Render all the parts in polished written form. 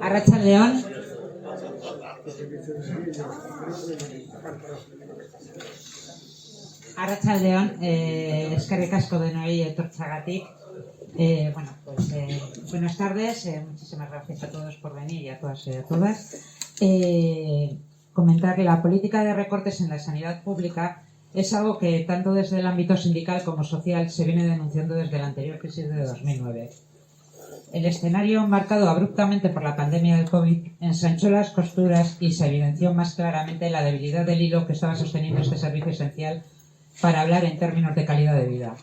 Arratsaldeon. Arratsaldeon, eskerrik asko denoi etortzagatik. Buenas tardes, muchísimas gracias a todos por venir y a todas y a todas. Comentar que la política de recortes en la sanidad pública es algo que tanto desde el ámbito sindical como social se viene denunciando desde la anterior crisis de 2009. El escenario, marcado abruptamente por la pandemia del COVID, ensanchó las costuras y se evidenció más claramente la debilidad del hilo que estaba sosteniendo este servicio esencial para hablar en términos de calidad de vida.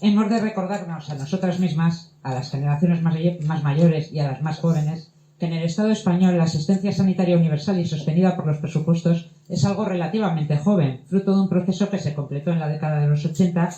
Hemos de recordarnos a nosotras mismas, a las generaciones más mayores y a las más jóvenes, que en el Estado español la asistencia sanitaria universal y sostenida por los presupuestos es algo relativamente joven, fruto de un proceso que se completó en la década de los 80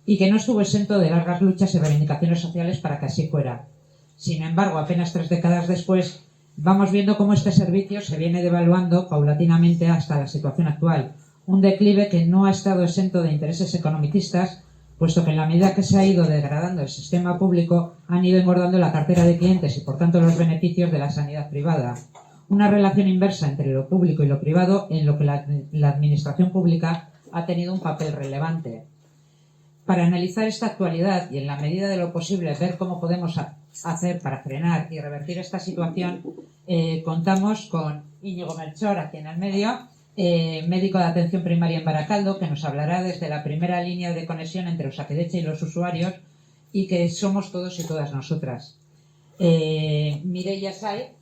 y que no estuvo exento de largas luchas y reivindicaciones sociales para que así fuera. Sin embargo, apenas 3 décadas después, vamos viendo cómo este servicio se viene devaluando paulatinamente hasta la situación actual, un declive que no ha estado exento de intereses economicistas, puesto que en la medida que se ha ido degradando el sistema público, han ido engordando la cartera de clientes y, por tanto, los beneficios de la sanidad privada. Una relación inversa entre lo público y lo privado en lo que la administración pública ha tenido un papel relevante. Para analizar esta actualidad y, en la medida de lo posible, ver cómo podemos hacer para frenar y revertir esta situación, contamos con Íñigo Melchor, aquí en el medio, médico de atención primaria en Baracaldo, que nos hablará desde la primera línea de conexión entre Osakidetza y los usuarios y que somos todos y todas nosotras. Mireia Say,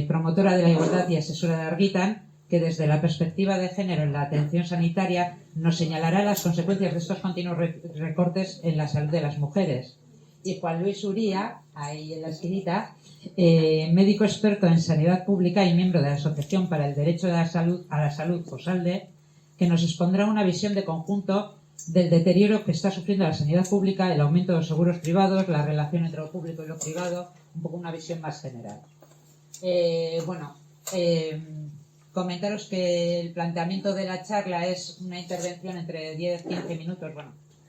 promotora de la igualdad y asesora de Argitan, que desde la perspectiva de género en la atención sanitaria nos señalará las consecuencias de estos continuos recortes en la salud de las mujeres. Y Juan Luis Uría, ahí en la esquinita, médico experto en sanidad pública y miembro de la Asociación para el Derecho a la Salud, OSALDE, que nos expondrá una visión de conjunto del deterioro que está sufriendo la sanidad pública, el aumento de los seguros privados, la relación entre lo público y lo privado, un poco una visión más general. Comentaros que el planteamiento de la charla es una intervención entre 10-15 minutos,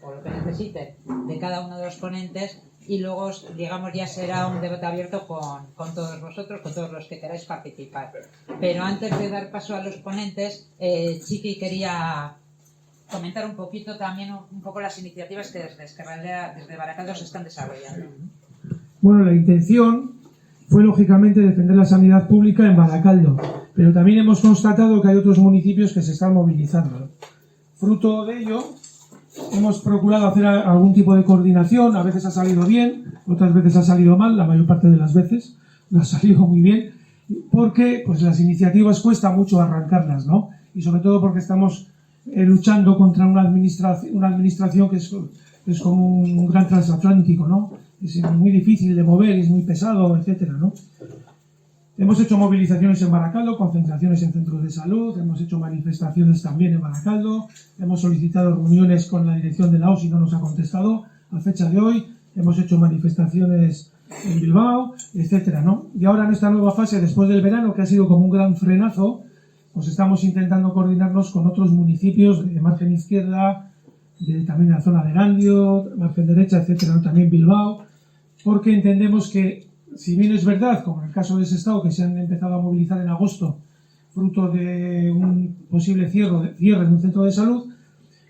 o lo que necesite, de cada uno de los ponentes, y luego, digamos, ya será un debate abierto con todos vosotros, con todos los que queráis participar. Pero antes de dar paso a los ponentes, Chiqui quería comentar un poquito también un poco las iniciativas que desde Baracaldo se están desarrollando. Bueno, la intención fue lógicamente defender la sanidad pública en Baracaldo, pero también hemos constatado que hay otros municipios que se están movilizando. Fruto de ello, hemos procurado hacer algún tipo de coordinación. A veces ha salido bien, otras veces ha salido mal, la mayor parte de las veces no ha salido muy bien, porque pues las iniciativas cuesta mucho arrancarlas, ¿no? Y sobre todo porque estamos luchando contra una administración que es como un gran transatlántico, ¿no? Es muy difícil de mover, es muy pesado, etcétera, ¿no? Hemos hecho movilizaciones en Baracaldo, concentraciones en centros de salud, hemos hecho manifestaciones también en Baracaldo, hemos solicitado reuniones con la dirección de la OSI y no nos ha contestado a fecha de hoy, hemos hecho manifestaciones en Bilbao, etcétera, ¿no? Y ahora en esta nueva fase, después del verano, que ha sido como un gran frenazo, pues estamos intentando coordinarnos con otros municipios de margen izquierda, también de la zona de Erandio, margen derecha, etcétera, ¿no? También Bilbao, porque entendemos que, si bien es verdad, como en el caso de Sestao, que se han empezado a movilizar en agosto, fruto de un posible cierre de un centro de salud,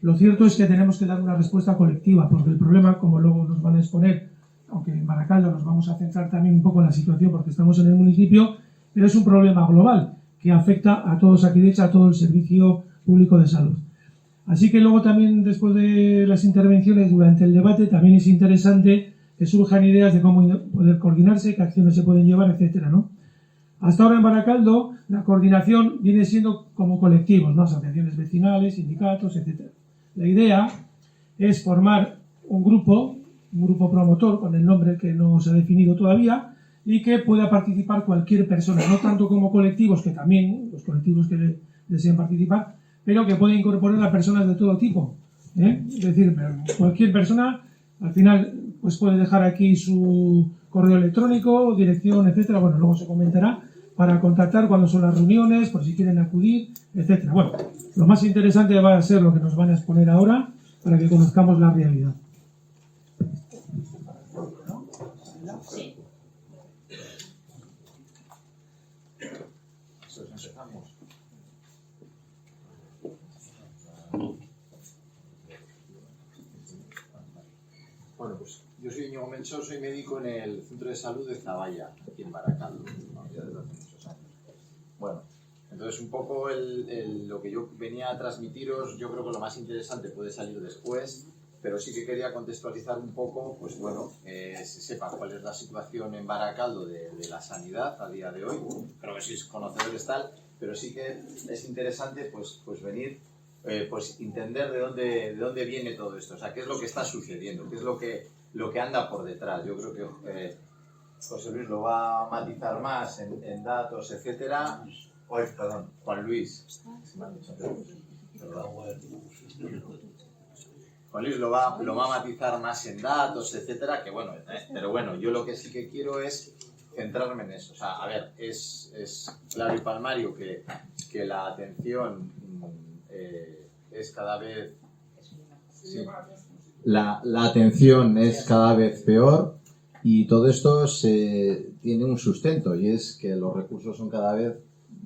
lo cierto es que tenemos que dar una respuesta colectiva, porque el problema, como luego nos van a exponer, aunque en Baracaldo nos vamos a centrar también un poco en la situación porque estamos en el municipio, pero es un problema global que afecta a todo Osakidetza, a todo el servicio público de salud. Así que luego también, después de las intervenciones durante el debate, también es interesante que surjan ideas de cómo poder coordinarse, qué acciones se pueden llevar, etcétera, ¿no? Hasta ahora en Baracaldo la coordinación viene siendo como colectivos, ¿no? Asociaciones vecinales, sindicatos, etcétera. La idea es formar un grupo promotor con el nombre que no se ha definido todavía y que pueda participar cualquier persona, no tanto como colectivos, que también los colectivos que deseen participar, pero que pueda incorporar a personas de todo tipo, ¿eh? Es decir, cualquier persona, al final, pues puede dejar aquí su correo electrónico, dirección, etcétera. Bueno, luego se comentará para contactar cuándo son las reuniones, por si quieren acudir, etcétera. Bueno, lo más interesante va a ser lo que nos van a exponer ahora, para que conozcamos la realidad. Bueno, pues yo soy Íñigo Menchor, soy médico en el Centro de Salud de Zavalla, aquí en Baracaldo, ¿no? Ya desde hace muchos años. Bueno, entonces un poco lo que yo venía a transmitiros, yo creo que lo más interesante puede salir después, pero sí que quería contextualizar un poco, pues bueno, se sepa cuál es la situación en Baracaldo de la sanidad a día de hoy. Creo que sois conocedores tal, pero sí que es interesante pues venir, pues entender de dónde viene todo esto, o sea, qué es lo que está sucediendo, qué es lo que anda por detrás. Yo creo que José Luis lo va a matizar más en datos, etcétera. Perdón, Juan Luis. Juan Luis lo va a matizar más en datos, etcétera, que bueno, pero bueno, yo lo que sí que quiero es centrarme en eso. O sea, a ver, es claro y palmario que la atención es cada vez... Sí, la atención es cada vez peor y todo esto tiene un sustento, y es que los recursos son cada vez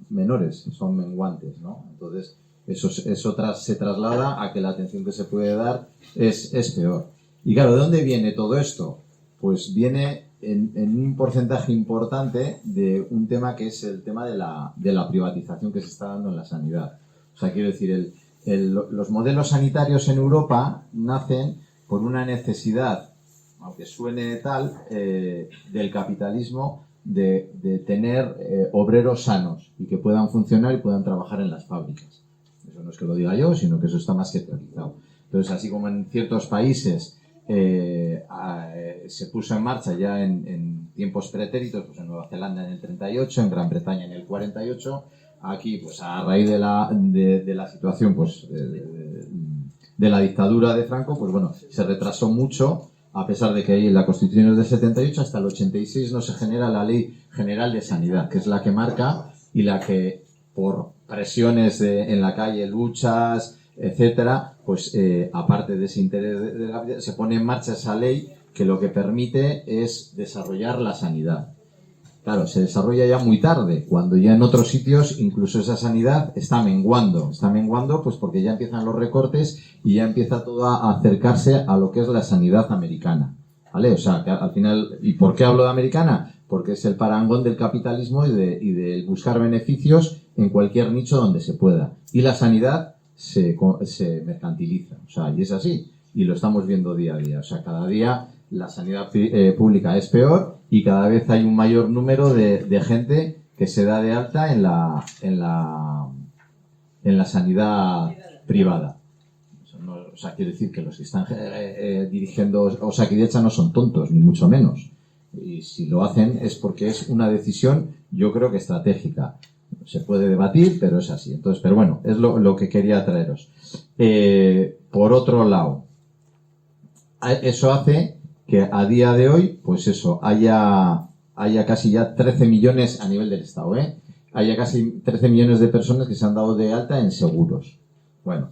menores, son menguantes, ¿no? Entonces, eso se traslada a que la atención que se puede dar es peor. Y claro, ¿de dónde viene todo esto? Pues viene en un porcentaje importante de un tema que es el tema de la privatización que se está dando en la sanidad. O sea, quiero decir, los modelos sanitarios en Europa nacen por una necesidad, aunque suene tal, del capitalismo de tener obreros sanos y que puedan funcionar y puedan trabajar en las fábricas. Eso no es que lo diga yo, sino que eso está más que teorizado. Entonces, así como en ciertos países se puso en marcha ya en tiempos pretéritos, pues en Nueva Zelanda en el 38, en Gran Bretaña en el 48, aquí, pues a raíz de la situación, pues de la dictadura de Franco, pues bueno, se retrasó mucho, a pesar de que ahí en la Constitución es del 78, hasta el 86 no se genera la Ley General de Sanidad, que es la que marca y la que, por presiones en la calle, luchas, etcétera, pues aparte de ese interés del gabinete, se pone en marcha esa ley que lo que permite es desarrollar la sanidad. Claro, se desarrolla ya muy tarde, cuando ya en otros sitios incluso esa sanidad está menguando pues porque ya empiezan los recortes y ya empieza todo a acercarse a lo que es la sanidad americana, ¿vale? O sea, que al final, ¿y por qué hablo de americana? Porque es el parangón del capitalismo y de buscar beneficios en cualquier nicho donde se pueda. Y la sanidad se mercantiliza, o sea, y es así, y lo estamos viendo día a día. O sea, cada día la sanidad pública es peor y cada vez hay un mayor número de gente que se da de alta en la sanidad privada. O sea, quiero decir que los que están dirigiendo Osakidetza no son tontos, ni mucho menos. Y si lo hacen es porque es una decisión, yo creo que estratégica. Se puede debatir, pero es así. Entonces, pero bueno, es lo que quería traeros. Por otro lado, eso hace que a día de hoy, pues eso, haya casi ya 13 millones a nivel del Estado, haya casi 13 millones de personas que se han dado de alta en seguros. Bueno,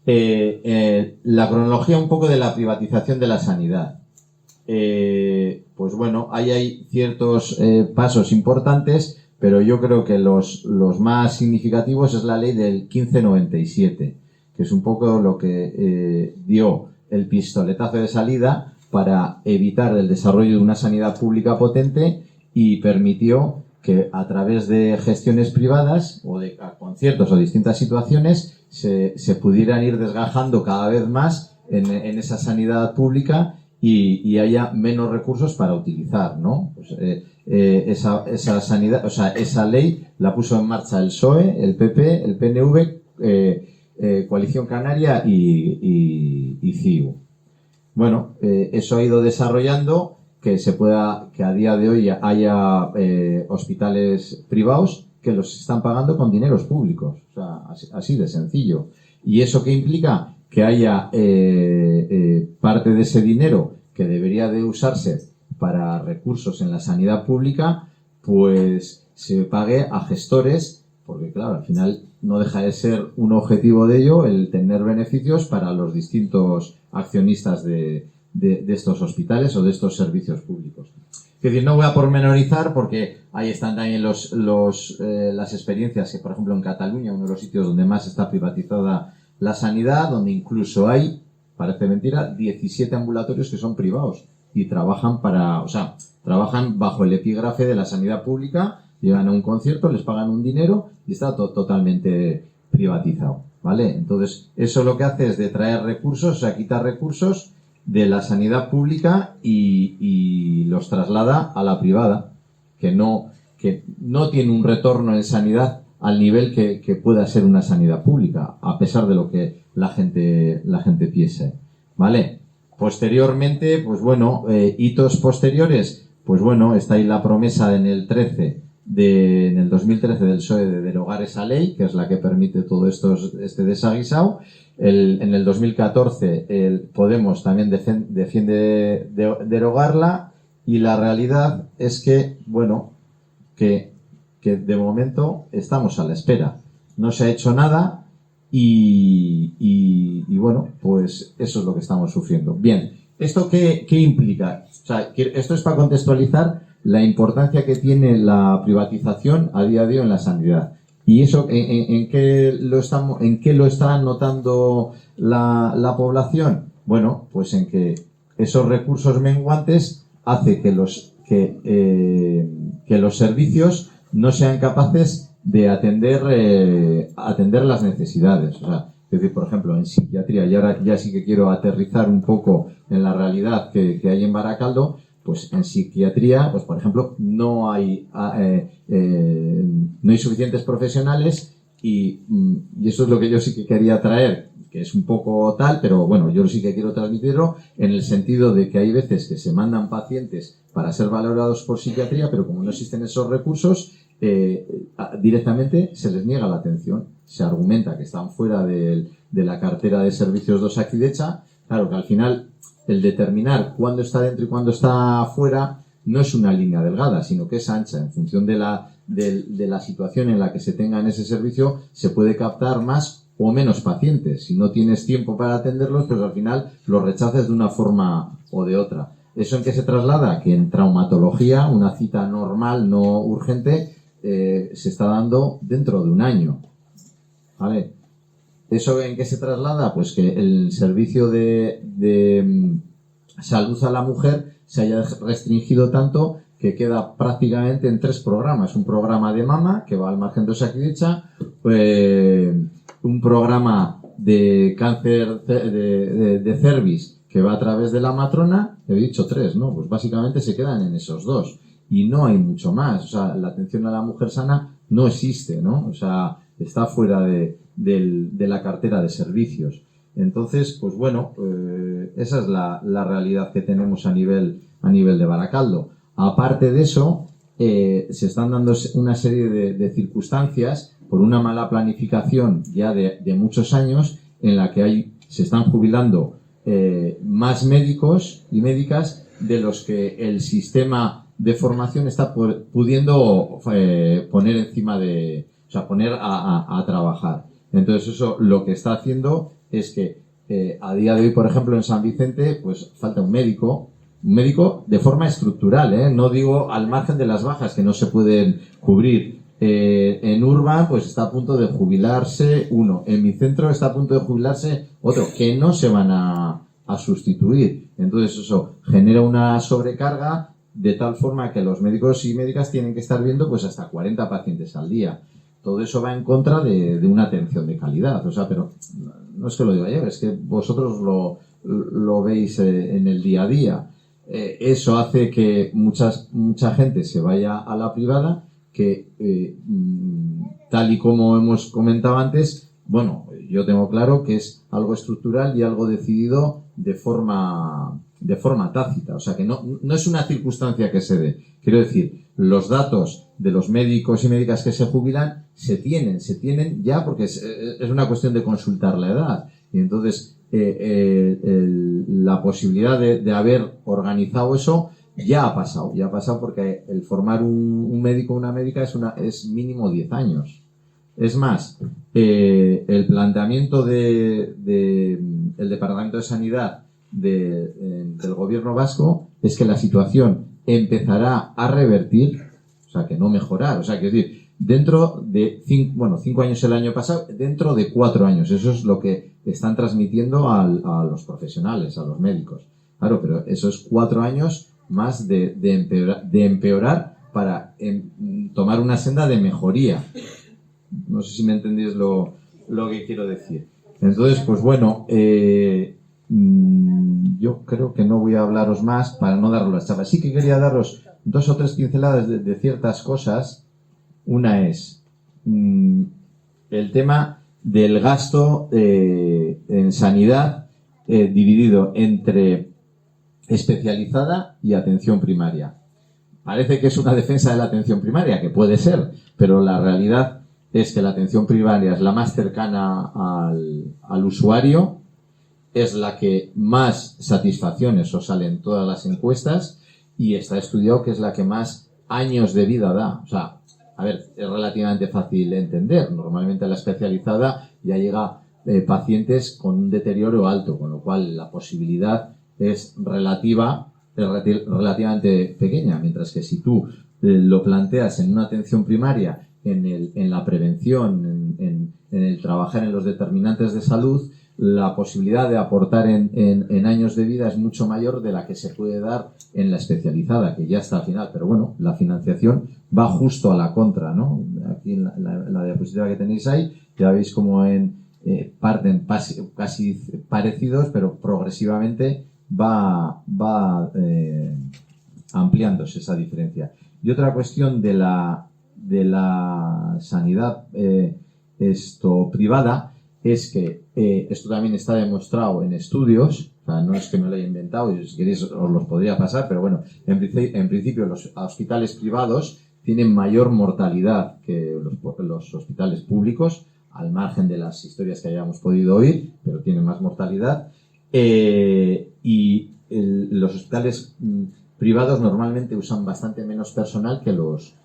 la cronología un poco de la privatización de la sanidad. Pues bueno, ahí hay ciertos pasos importantes, pero yo creo que los más significativos es la ley del 1597, que es un poco lo que dio el pistoletazo de salida para evitar el desarrollo de una sanidad pública potente y permitió que a través de gestiones privadas o de conciertos o distintas situaciones se pudieran ir desgajando cada vez más en esa sanidad pública y haya menos recursos para utilizar, ¿no? Pues, esa sanidad, o sea, esa ley la puso en marcha el PSOE, el PP, el PNV, Coalición Canaria y CIU. Bueno, eso ha ido desarrollando que a día de hoy haya hospitales privados que los están pagando con dineros públicos, o sea, así de sencillo. ¿Y eso qué implica? Que haya parte de ese dinero que debería de usarse para recursos en la sanidad pública, pues se pague a gestores, porque claro, al final no deja de ser un objetivo de ello el tener beneficios para los distintos accionistas de estos hospitales o de estos servicios públicos. Es decir, no voy a pormenorizar porque ahí están también las experiencias que, por ejemplo, en Cataluña, uno de los sitios donde más está privatizada la sanidad, donde incluso hay, parece mentira, 17 ambulatorios que son privados y trabajan trabajan bajo el epígrafe de la sanidad pública, llegan a un concierto, les pagan un dinero y está totalmente privatizado, ¿vale? Entonces, eso lo que hace es detraer recursos, o sea, quitar recursos de la sanidad pública y los traslada a la privada, que no tiene un retorno en sanidad al nivel que pueda ser una sanidad pública, a pesar de lo que la gente piense, ¿vale? Posteriormente, pues bueno, hitos posteriores, pues bueno, está ahí la promesa en el 2013 del PSOE de derogar esa ley, que es la que permite todo este desaguisado. En el 2014 el Podemos también defiende derogarla, y la realidad es que, bueno, que de momento estamos a la espera. No se ha hecho nada y bueno, pues eso es lo que estamos sufriendo. Bien, ¿esto qué implica? O sea, esto es para contextualizar la importancia que tiene la privatización a día de hoy en la sanidad. ¿Y eso en qué lo está notando la población? Bueno, pues en que esos recursos menguantes hace que los servicios no sean capaces de atender las necesidades. O sea, es decir, por ejemplo, en psiquiatría, y ahora ya sí que quiero aterrizar un poco en la realidad que hay en Baracaldo. Pues en psiquiatría, pues por ejemplo, no hay suficientes profesionales y eso es lo que yo sí que quería traer, que es un poco tal, pero bueno, yo sí que quiero transmitirlo en el sentido de que hay veces que se mandan pacientes para ser valorados por psiquiatría, pero como no existen esos recursos, directamente se les niega la atención. Se argumenta que están fuera de la cartera de servicios de Osakidetza. Claro que al final el determinar cuándo está dentro y cuándo está fuera no es una línea delgada, sino que es ancha. En función de la situación en la que se tenga en ese servicio, se puede captar más o menos pacientes. Si no tienes tiempo para atenderlos, pues al final los rechazas de una forma o de otra. ¿Eso en qué se traslada? Que en traumatología, una cita normal, no urgente, se está dando dentro de un año. ¿Vale? ¿Eso en qué se traslada? Pues que el servicio de salud a la mujer se haya restringido tanto que queda prácticamente en 3 programas. Un programa de mama, que va al margen de Osakidetza, un programa de cáncer de cervix, que va a través de la matrona. He dicho 3, ¿no? Pues básicamente se quedan en esos 2. Y no hay mucho más. O sea, la atención a la mujer sana no existe, ¿no? O sea, está fuera de la cartera de servicios. Entonces, pues bueno, esa es la realidad que tenemos a nivel de Baracaldo. Aparte de eso, se están dando una serie de circunstancias por una mala planificación ya de muchos años, en la que se están jubilando más médicos y médicas de los que el sistema de formación está pudiendo poner encima poner a trabajar. Entonces eso lo que está haciendo es que a día de hoy, por ejemplo, en San Vicente, pues falta un médico de forma estructural, no digo al margen de las bajas que no se pueden cubrir. En Urban, pues está a punto de jubilarse uno. En mi centro está a punto de jubilarse otro, que no se van a sustituir. Entonces eso genera una sobrecarga de tal forma que los médicos y médicas tienen que estar viendo pues hasta 40 pacientes al día. Todo eso va en contra de una atención de calidad. O sea, pero no es que lo diga yo, es que vosotros lo veis en el día a día. Eso hace que mucha gente se vaya a la privada, que tal y como hemos comentado antes, bueno, yo tengo claro que es algo estructural y algo decidido de forma tácita. O sea, que no es una circunstancia que se dé. Quiero decir, los datos de los médicos y médicas que se jubilan se tienen ya, porque es una cuestión de consultar la edad. Y entonces la posibilidad de haber organizado eso ya ha pasado porque el formar un médico o una médica es mínimo 10 años. Es más, el planteamiento del Departamento de Sanidad del Gobierno vasco es que la situación empezará a revertir, o sea, que no mejorar, o sea, que es decir, dentro de 5 años el año pasado, dentro de 4 años. Eso es lo que están transmitiendo a los profesionales, a los médicos. Claro, pero eso es 4 años más de empeorar para tomar una senda de mejoría. No sé si me entendéis lo que quiero decir. Entonces, pues bueno, yo creo que no voy a hablaros más para no daros las chapas. Sí que quería daros 2 o 3 pinceladas de ciertas cosas. Una es el tema del gasto en sanidad dividido entre especializada y atención primaria. Parece que es una defensa de la atención primaria, que puede ser, pero la realidad es que la atención primaria es la más cercana al usuario, es la que más satisfacciones os salen en todas las encuestas y está estudiado que es la que más años de vida da. O sea, a ver, es relativamente fácil de entender. Normalmente la especializada ya llega pacientes con un deterioro alto, con lo cual la posibilidad es relativamente pequeña, mientras que si tú lo planteas en una atención primaria, en la prevención, en el trabajar en los determinantes de salud, la posibilidad de aportar en años de vida es mucho mayor de la que se puede dar en la especializada, que ya está al final. Pero bueno, la financiación va justo a la contra, ¿no? Aquí en la diapositiva que tenéis ahí, ya veis como parten casi parecidos, pero progresivamente va ampliándose esa diferencia. Y otra cuestión de la sanidad privada es que esto también está demostrado en estudios, o sea, no es que me lo haya inventado, y si queréis os los podría pasar, pero bueno, en principio los hospitales privados tienen mayor mortalidad que los hospitales públicos, al margen de las historias que hayamos podido oír, pero tienen más mortalidad. Los hospitales privados normalmente usan bastante menos personal que los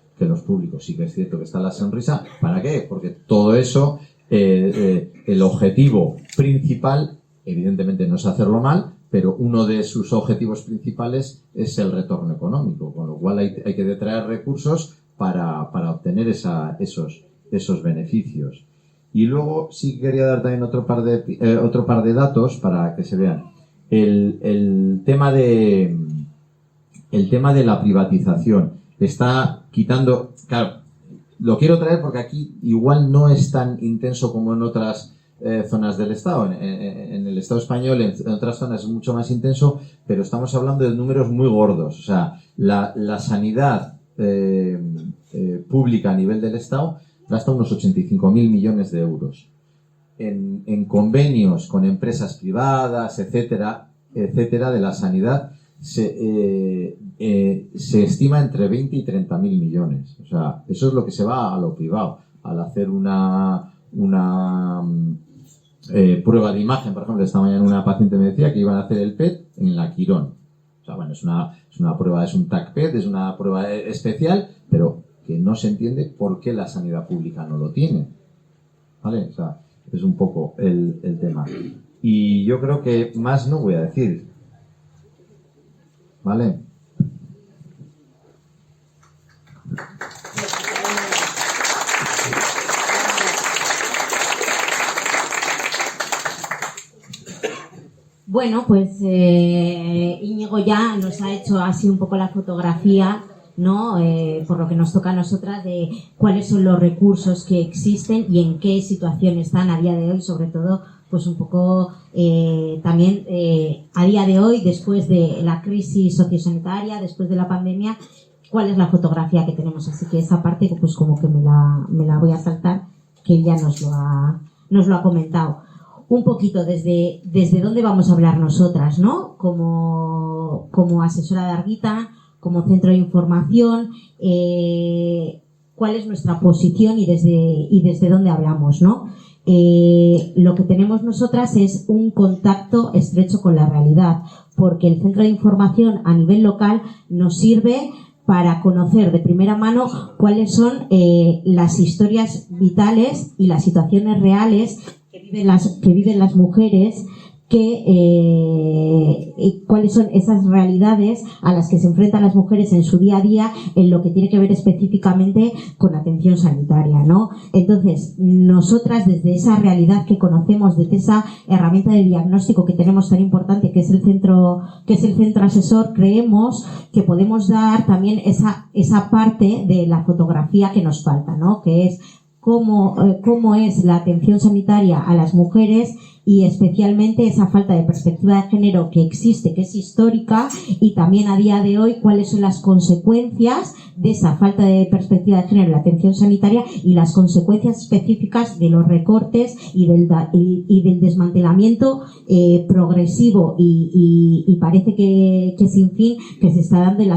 públicos. Sí que es cierto que está la sonrisa. ¿Para qué? Porque todo eso, el objetivo principal, evidentemente no es hacerlo mal, pero uno de sus objetivos principales es el retorno económico, con lo cual hay que detraer recursos para obtener esos beneficios. Y luego sí quería dar también otro par de datos para que se vean. El tema de la privatización está quitando, claro, lo quiero traer porque aquí igual no es tan intenso como en otras zonas del Estado. En el Estado español, en otras zonas es mucho más intenso, pero estamos hablando de números muy gordos. O sea, la sanidad pública a nivel del Estado gasta unos 85.000 millones de euros. En convenios con empresas privadas, etcétera, de la sanidad, se estima entre 20 y 30.000 millones. O sea, eso es lo que se va a lo privado. Al hacer una prueba de imagen, por ejemplo, esta mañana una paciente me decía que iban a hacer el PET en la Quirón. O sea, bueno, es una prueba, es un TAC PET, es una prueba especial, pero que no se entiende por qué la sanidad pública no lo tiene. ¿Vale? O sea, es un poco el tema. Y yo creo que más no voy a decir. ¿Vale? Bueno, pues Íñigo ya nos ha hecho así un poco la fotografía, ¿no? Por lo que nos toca a nosotras, de cuáles son los recursos que existen y en qué situación están a día de hoy, sobre todo, pues un poco también a día de hoy, después de la crisis sociosanitaria, después de la pandemia, cuál es la fotografía que tenemos. Así que esa parte, pues como que me la voy a saltar, que ya nos lo ha comentado. Un poquito desde dónde vamos a hablar nosotras, ¿no? Como asesora de Arguita, como centro de información, cuál es nuestra posición y desde dónde hablamos, ¿no? Lo que tenemos nosotras es un contacto estrecho con la realidad, porque el centro de información a nivel local nos sirve para conocer de primera mano cuáles son las historias vitales y las situaciones reales que viven las mujeres, cuáles son esas realidades a las que se enfrentan las mujeres en su día a día en lo que tiene que ver específicamente con atención sanitaria, ¿no? Entonces, nosotras desde esa realidad que conocemos, desde esa herramienta de diagnóstico que tenemos tan importante que es el centro asesor, creemos que podemos dar también esa parte de la fotografía que nos falta, ¿no? Que es cómo es la atención sanitaria a las mujeres y especialmente esa falta de perspectiva de género que existe, que es histórica, y también a día de hoy cuáles son las consecuencias de esa falta de perspectiva de género en la atención sanitaria y las consecuencias específicas de los recortes y del desmantelamiento progresivo y parece que sin fin que se está dando en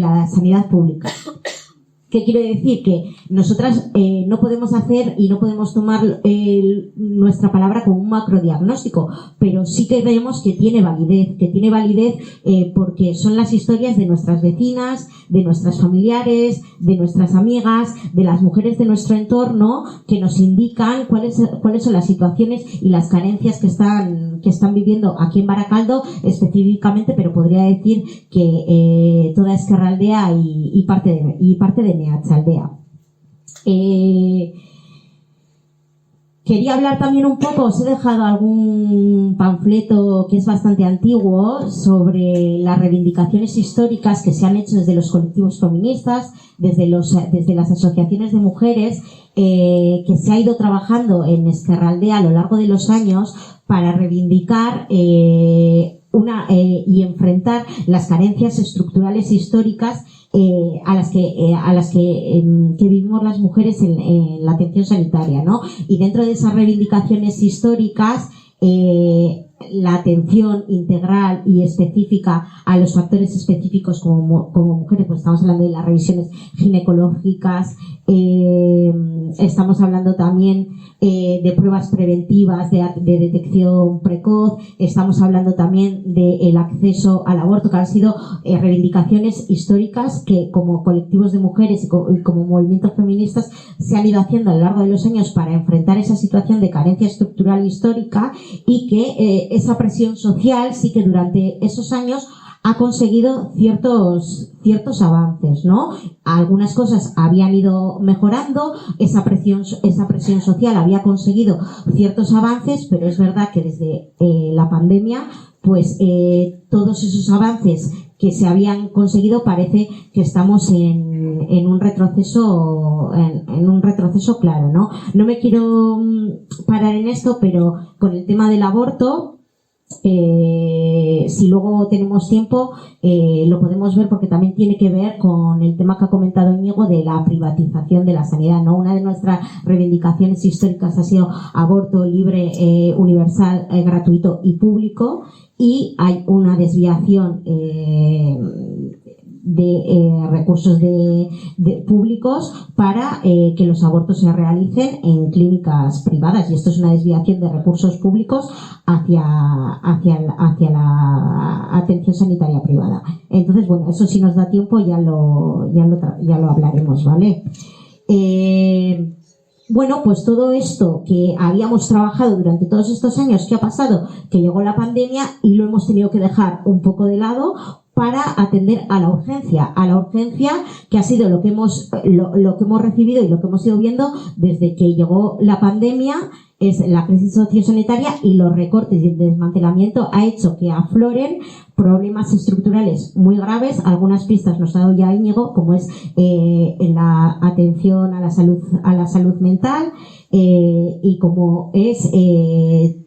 la sanidad pública. ¿Qué quiero decir? Que nosotras no podemos hacer y no podemos tomar nuestra palabra como un macrodiagnóstico, pero sí que creemos que tiene validez porque son las historias de nuestras vecinas, de nuestras familiares, de nuestras amigas, de las mujeres de nuestro entorno, que nos indican cuáles son las situaciones y las carencias que están viviendo aquí en Baracaldo específicamente, pero podría decir que toda Ezkerraldea y parte de Meatzaldea. Quería hablar también un poco, os he dejado algún panfleto que es bastante antiguo sobre las reivindicaciones históricas que se han hecho desde los colectivos feministas, desde las asociaciones de mujeres, que se ha ido trabajando en Ezkerraldea a lo largo de los años para reivindicar y enfrentar las carencias estructurales históricas a las que vivimos las mujeres en la atención sanitaria, ¿no? Y dentro de esas reivindicaciones históricas, la atención integral y específica a los factores específicos como mujeres, pues estamos hablando de las revisiones ginecológicas, estamos hablando también de pruebas preventivas de detección precoz, estamos hablando también del acceso al aborto, que han sido reivindicaciones históricas que como colectivos de mujeres y como movimientos feministas se han ido haciendo a lo largo de los años para enfrentar esa situación de carencia estructural histórica, y que esa presión social sí que durante esos años ha conseguido ciertos avances, ¿no? Algunas cosas habían ido mejorando, esa presión social había conseguido ciertos avances, pero es verdad que desde la pandemia, pues todos esos avances que se habían conseguido parece que estamos en un retroceso claro, ¿no? No me quiero parar en esto, pero con el tema del aborto, si luego tenemos tiempo lo podemos ver, porque también tiene que ver con el tema que ha comentado Íñigo de la privatización de la sanidad, ¿no? Una de nuestras reivindicaciones históricas ha sido aborto libre, universal, gratuito y público, y hay una desviación de recursos públicos para que los abortos se realicen en clínicas privadas, y esto es una desviación de recursos públicos hacia la atención sanitaria privada. Entonces, bueno, eso si nos da tiempo ya lo hablaremos, ¿vale? Bueno, pues todo esto que habíamos trabajado durante todos estos años, ¿qué ha pasado? Que llegó la pandemia y lo hemos tenido que dejar un poco de lado para atender a la urgencia que ha sido lo que hemos recibido y lo que hemos ido viendo desde que llegó la pandemia. Es la crisis sociosanitaria, y los recortes y el desmantelamiento ha hecho que afloren problemas estructurales muy graves. Algunas pistas nos ha dado ya Íñigo, como es en la atención a la salud mental, y como es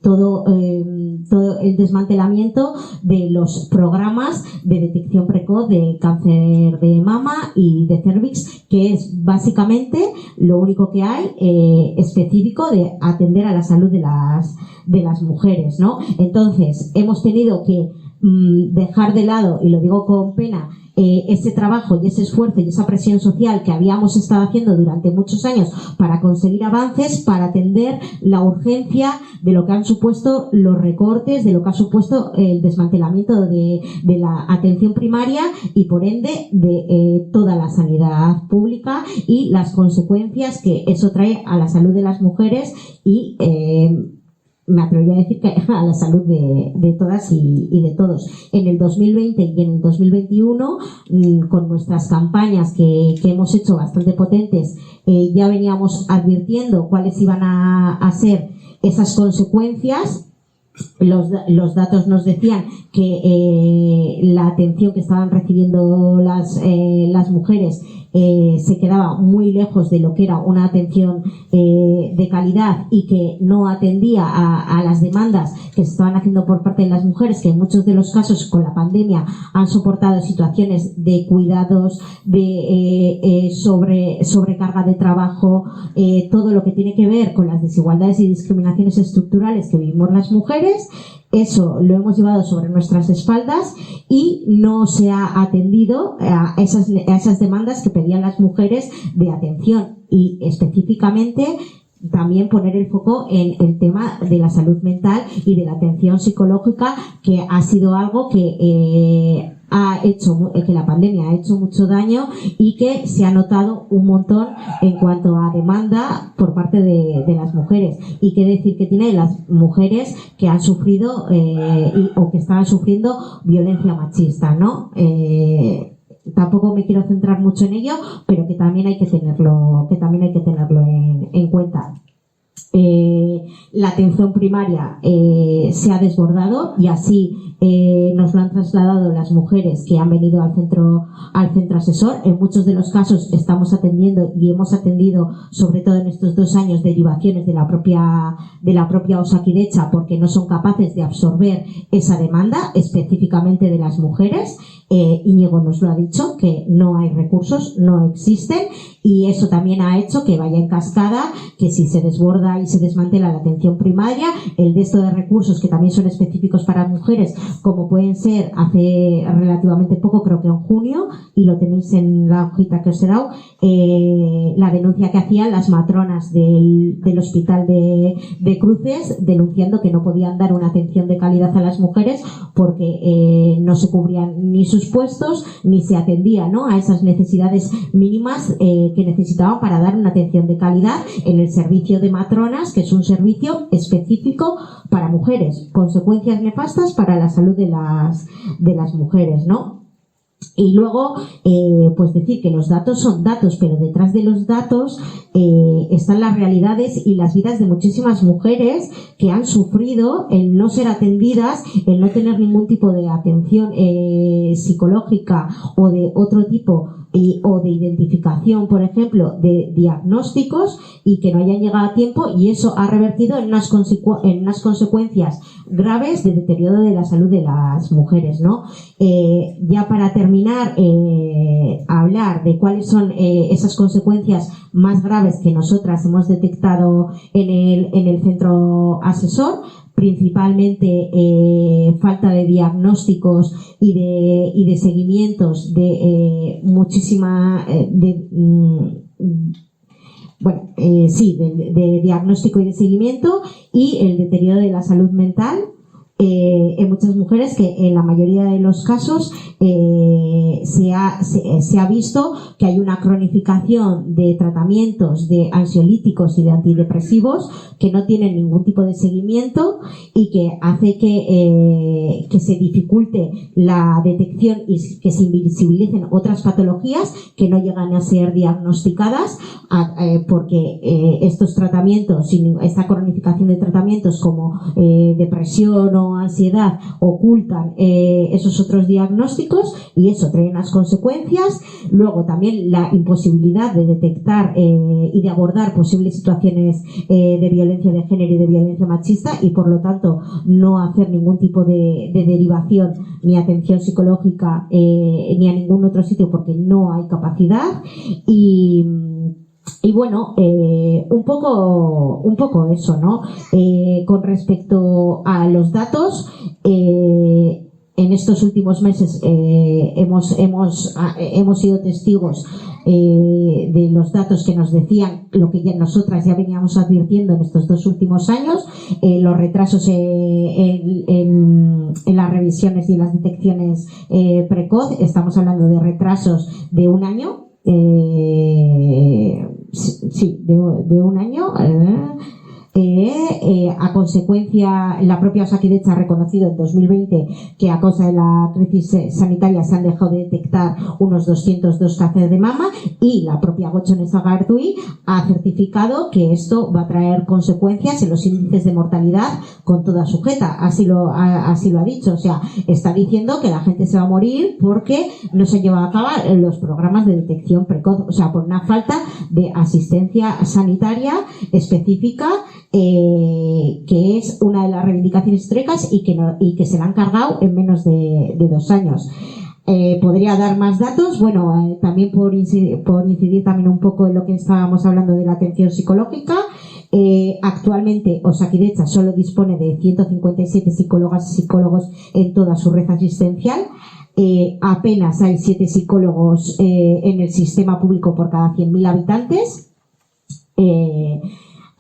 todo el desmantelamiento de los programas de detección precoz de cáncer de mama y de cervix, que es básicamente lo único que hay específico de atender a la salud de las mujeres, ¿no? Entonces hemos tenido que dejar de lado, y lo digo con pena, ese trabajo y ese esfuerzo y esa presión social que habíamos estado haciendo durante muchos años para conseguir avances, para atender la urgencia de lo que han supuesto los recortes, de lo que ha supuesto el desmantelamiento de la atención primaria y por ende de toda la sanidad pública y las consecuencias que eso trae a la salud de las mujeres y me atrevería a decir que a la salud de todas y de todos. En el 2020 y en el 2021, con nuestras campañas que hemos hecho bastante potentes, ya veníamos advirtiendo cuáles iban a ser esas consecuencias. Los datos nos decían que la atención que estaban recibiendo las mujeres se quedaba muy lejos de lo que era una atención de calidad y que no atendía a las demandas que se estaban haciendo por parte de las mujeres, que en muchos de los casos con la pandemia han soportado situaciones de cuidados, de sobrecarga de trabajo, todo lo que tiene que ver con las desigualdades y discriminaciones estructurales que vivimos las mujeres. Eso lo hemos llevado sobre nuestras espaldas y no se ha atendido a esas demandas que pedían las mujeres de atención y específicamente también poner el foco en el tema de la salud mental y de la atención psicológica, que ha sido algo que que la pandemia ha hecho mucho daño y que se ha notado un montón en cuanto a demanda por parte de las mujeres. Y qué decir que tiene las mujeres que han sufrido o que estaban sufriendo violencia machista, ¿no? Tampoco me quiero centrar mucho en ello, pero que también hay que tenerlo en cuenta. La atención primaria se ha desbordado y así nos lo han trasladado las mujeres que han venido al centro asesor. En muchos de los casos estamos atendiendo y hemos atendido, sobre todo en estos 2 años, derivaciones de la propia Osakidetza porque no son capaces de absorber esa demanda específicamente de las mujeres. Íñigo nos lo ha dicho, que no hay recursos, no existen, y eso también ha hecho que vaya en cascada, que si se desborda y se desmantela la atención primaria, el resto de recursos que también son específicos para mujeres, como pueden ser hace relativamente poco, creo que en junio, y lo tenéis en la hojita que os he dado, la denuncia que hacían las matronas del hospital de Cruces, denunciando que no podían dar una atención de calidad a las mujeres porque no se cubrían ni sus puestos ni se atendía, ¿no?, a esas necesidades mínimas que necesitaban para dar una atención de calidad en el servicio de matronas, que es un servicio específico para mujeres. Consecuencias nefastas para la salud de las mujeres, ¿no? Y luego, pues decir que los datos son datos, pero detrás de los datos están las realidades y las vidas de muchísimas mujeres que han sufrido el no ser atendidas, el no tener ningún tipo de atención psicológica o de otro tipo o de identificación, por ejemplo, de diagnósticos, y que no hayan llegado a tiempo, y eso ha revertido en unas consecuencias graves de deterioro de la salud de las mujeres, ¿no? Ya para terminar, hablar de cuáles son esas consecuencias más graves que nosotras hemos detectado en el centro asesor. Principalmente falta de diagnósticos y de seguimientos de muchísima de diagnóstico y de seguimiento, y el deterioro de la salud mental en muchas mujeres, que en la mayoría de los casos se ha visto que hay una cronificación de tratamientos de ansiolíticos y de antidepresivos que no tienen ningún tipo de seguimiento y que hace que se dificulte la detección y que se invisibilicen otras patologías que no llegan a ser diagnosticadas porque estos tratamientos, esta cronificación de tratamientos como depresión o ansiedad, ocultan esos otros diagnósticos, y eso trae unas consecuencias. Luego también la imposibilidad de detectar y de abordar posibles situaciones de violencia de género y de violencia machista, y por lo tanto no hacer ningún tipo de derivación ni atención psicológica ni a ningún otro sitio porque no hay capacidad. Y bueno, un poco eso, ¿no? Con respecto a los datos, en estos últimos meses hemos sido testigos de los datos que nos decían lo que nosotras ya veníamos advirtiendo en estos 2 últimos años, los retrasos en las revisiones y las detecciones precoz. Estamos hablando de retrasos de 1 año, de 1 año. A consecuencia, la propia Osakidetza ha reconocido en 2020 que a causa de la crisis sanitaria se han dejado de detectar unos 202 cánceres de mama, y la propia Gotzone Sagardui ha certificado que esto va a traer consecuencias en los índices de mortalidad con toda sujeta. Así lo ha dicho. O sea, está diciendo que la gente se va a morir porque no se han llevado a cabo los programas de detección precoz, o sea, por una falta de asistencia sanitaria específica, que es una de las reivindicaciones históricas y que se la han cargado en menos de 2 años. Podría dar más datos, bueno, también por incidir también un poco en lo que estábamos hablando de la atención psicológica. Actualmente Osakidetza solo dispone de 157 psicólogas y psicólogos en toda su red asistencial. Apenas hay 7 psicólogos en el sistema público por cada 100.000 habitantes.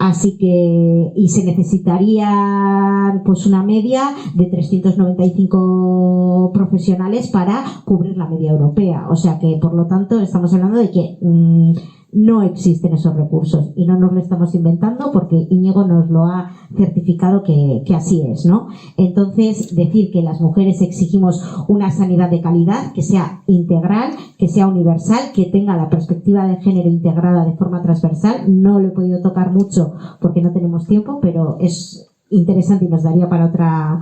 Así que, y se necesitaría pues una media de 395 profesionales para cubrir la media europea. O sea que, por lo tanto, estamos hablando de que no existen esos recursos y no nos lo estamos inventando, porque Íñigo nos lo ha certificado que así es, ¿no? Entonces, decir que las mujeres exigimos una sanidad de calidad, que sea integral, que sea universal, que tenga la perspectiva de género integrada de forma transversal. No lo he podido tocar mucho porque no tenemos tiempo, pero es interesante y nos daría para otra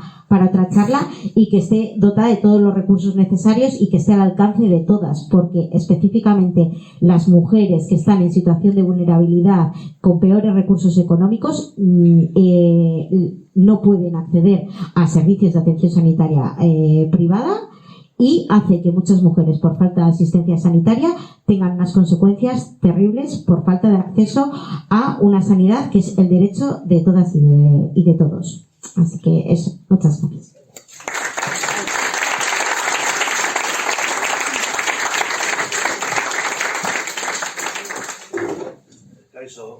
charla, y que esté dotada de todos los recursos necesarios y que esté al alcance de todas, porque específicamente las mujeres que están en situación de vulnerabilidad con peores recursos económicos no pueden acceder a servicios de atención sanitaria privada, y hace que muchas mujeres, por falta de asistencia sanitaria, tengan unas consecuencias terribles por falta de acceso a una sanidad que es el derecho de todas y de todos. Así que eso, muchas gracias. Kaixo,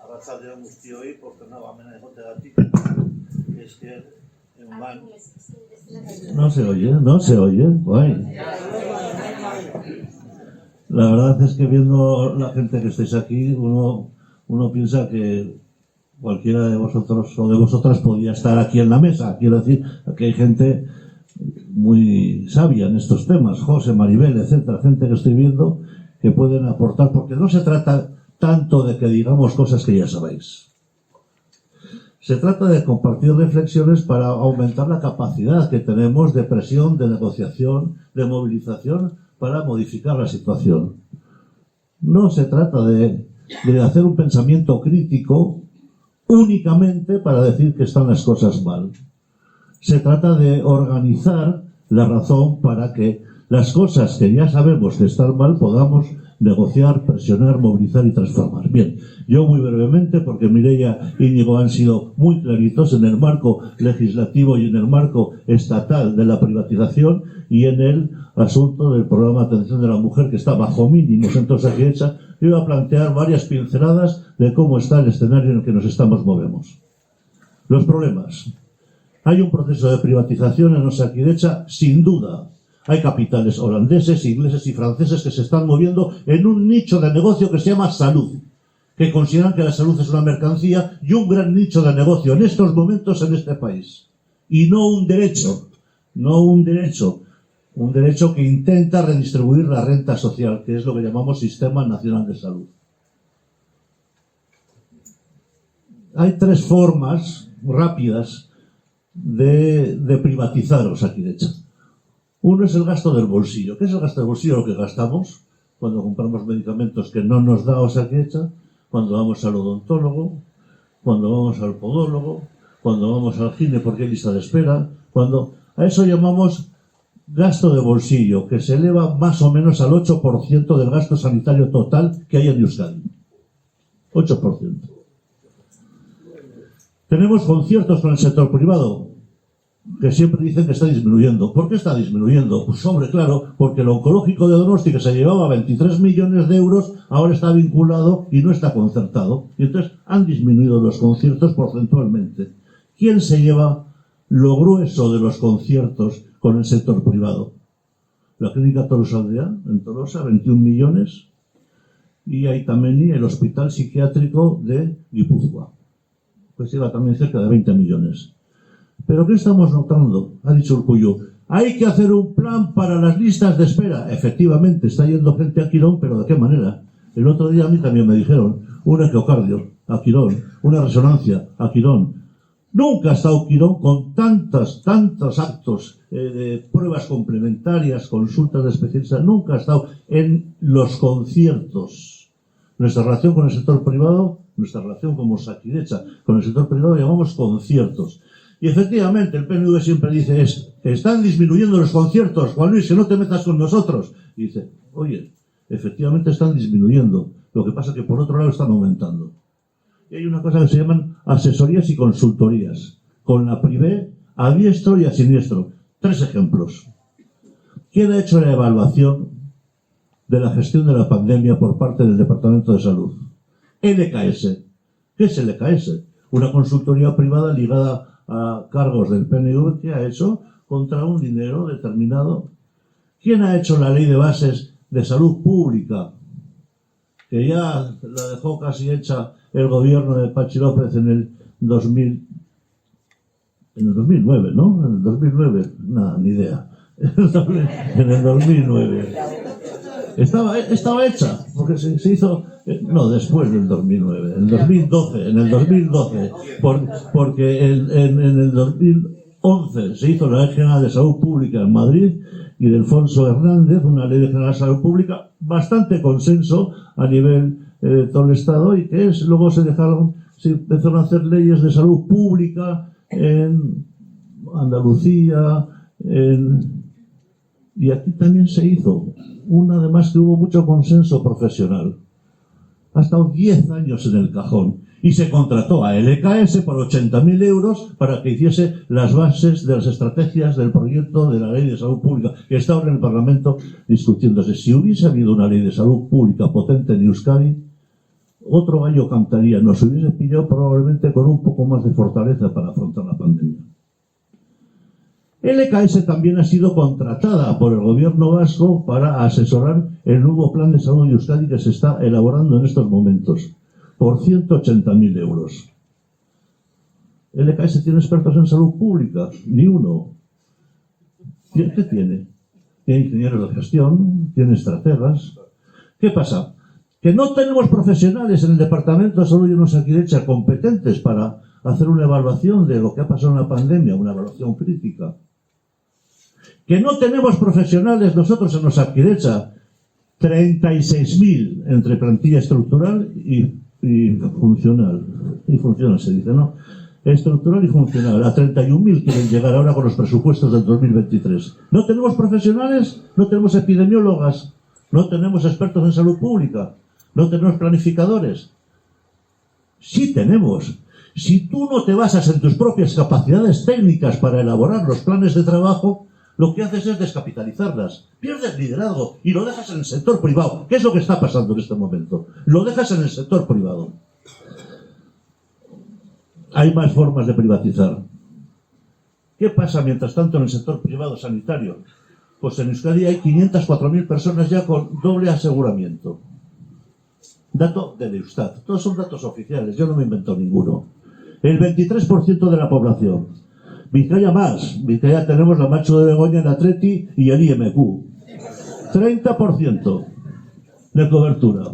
arratsaldeon guztioi, portena bamena egoteagatik, esker eman. No se oye. Guay. La verdad es que viendo la gente que estáis aquí, uno piensa que cualquiera de vosotros o de vosotras podía estar aquí en la mesa. Quiero decir, que hay gente muy sabia en estos temas, José, Maribel, etcétera, gente que estoy viendo que pueden aportar, porque no se trata tanto de que digamos cosas que ya sabéis. Se trata de compartir reflexiones para aumentar la capacidad que tenemos de presión, de negociación, de movilización para modificar la situación. No se trata de hacer un pensamiento crítico únicamente para decir que están las cosas mal. Se trata de organizar la razón para que las cosas que ya sabemos que están mal podamos negociar, presionar, movilizar y transformar. Bien, yo muy brevemente, porque Mireia y Íñigo han sido muy claritos en el marco legislativo y en el marco estatal de la privatización y en el asunto del programa de atención de la mujer, que está bajo mínimos en Osakidetza. Yo iba a plantear varias pinceladas de cómo está el escenario en el que nos movemos. Los problemas. Hay un proceso de privatización en Osakidetza, sin duda. Hay capitales holandeses, ingleses y franceses que se están moviendo en un nicho de negocio que se llama salud, que consideran que la salud es una mercancía y un gran nicho de negocio en estos momentos en este país. Y no un derecho, un derecho que intenta redistribuir la renta social, que es lo que llamamos Sistema Nacional de Salud. Hay 3 formas rápidas de privatizar Osakidetza. Uno es el gasto del bolsillo. ¿Qué es el gasto del bolsillo? Lo que gastamos cuando compramos medicamentos que no nos da Osakidetza, cuando vamos al odontólogo, cuando vamos al podólogo, cuando vamos al gine porque hay lista de espera, a eso llamamos gasto de bolsillo, que se eleva más o menos al 8% del gasto sanitario total que hay en Euskadi. 8%. Tenemos conciertos con el sector privado. que siempre dicen que está disminuyendo. ¿Por qué está disminuyendo? Pues hombre, claro, porque el oncológico de Donosti, que se llevaba 23 millones de euros, ahora está vinculado y no está concertado. Y entonces han disminuido los conciertos porcentualmente. ¿Quién se lleva lo grueso de los conciertos con el sector privado? La Clínica Tolosaldea, en Tolosa, 21 millones. Y Aitameni, el Hospital Psiquiátrico de Guipúzcoa, pues lleva también cerca de 20 millones. ¿Pero qué estamos notando? Ha dicho Urkullu, hay que hacer un plan para las listas de espera. Efectivamente, está yendo gente a Quirón, pero ¿de qué manera? El otro día a mí también me dijeron, un ecocardio a Quirón, una resonancia a Quirón. Nunca ha estado Quirón con tantos actos de pruebas complementarias, consultas de especialistas. Nunca ha estado en los conciertos. Nuestra relación con el sector privado, nuestra relación como Osakidetza con el sector privado, llamamos conciertos. Y efectivamente el PNV siempre dice están disminuyendo los conciertos, Juan Luis, que no te metas con nosotros. Y dice, oye, efectivamente están disminuyendo. Lo que pasa es que por otro lado están aumentando. Y hay una cosa que se llaman asesorías y consultorías, con la Privé a diestro y a siniestro. 3 ejemplos. ¿Quién ha hecho la evaluación de la gestión de la pandemia por parte del Departamento de Salud? LKS. ¿Qué es LKS? Una consultoría privada ligada a cargos del PNV que ha hecho contra un dinero determinado. ¿Quién ha hecho la ley de bases de salud pública? Que ya la dejó casi hecha el gobierno de Pachi López en el 2009, ¿no? En el 2009, nada, ni idea. En el 2009. Estaba hecha, porque se hizo, no, después del 2009, en el 2012, porque en el 2011 se hizo la Ley General de Salud Pública en Madrid y de Alfonso Hernández, una Ley General de Salud Pública, bastante consenso a nivel de todo el Estado, y que luego se empezaron a hacer leyes de salud pública en Andalucía, y aquí también se hizo una, además que hubo mucho consenso profesional. Ha estado 10 años en el cajón y se contrató a LKS por 80.000 euros para que hiciese las bases de las estrategias del proyecto de la Ley de Salud Pública, que está ahora en el Parlamento discutiéndose. Si hubiese habido una ley de salud pública potente en Euskadi, otro gallo cantaría, nos hubiese pillado probablemente con un poco más de fortaleza para afrontar la pandemia. LKS también ha sido contratada por el gobierno vasco para asesorar el nuevo plan de salud de Euskadi que se está elaborando en estos momentos, por 180.000 euros. ¿LKS tiene expertos en salud pública? Ni uno. ¿Qué tiene? Tiene ingenieros de gestión, tiene estrategas. ¿Qué pasa? Que no tenemos profesionales en el Departamento de Salud y en Osakidetza competentes para hacer una evaluación de lo que ha pasado en la pandemia, una evaluación crítica. Que no tenemos profesionales nosotros en Osakidetza, 36.000 entre plantilla estructural y funcional. Y funcional se dice, ¿no? Estructural y funcional. A 31.000 quieren llegar ahora con los presupuestos del 2023. No tenemos profesionales, no tenemos epidemiólogas, no tenemos expertos en salud pública, no tenemos planificadores. Sí tenemos. Si tú no te basas en tus propias capacidades técnicas para elaborar los planes de trabajo, lo que haces es descapitalizarlas. Pierdes liderazgo y lo dejas en el sector privado. ¿Qué es lo que está pasando en este momento? Lo dejas en el sector privado. Hay más formas de privatizar. ¿Qué pasa mientras tanto en el sector privado sanitario? Pues en Euskadi hay 504.000 personas ya con doble aseguramiento. Dato del Eustat. Todos son datos oficiales, yo no me invento ninguno. El 23% de la población. Vizcaya más. Vizcaya tenemos la Macho de Begoña en Atleti y el IMQ. 30% de cobertura.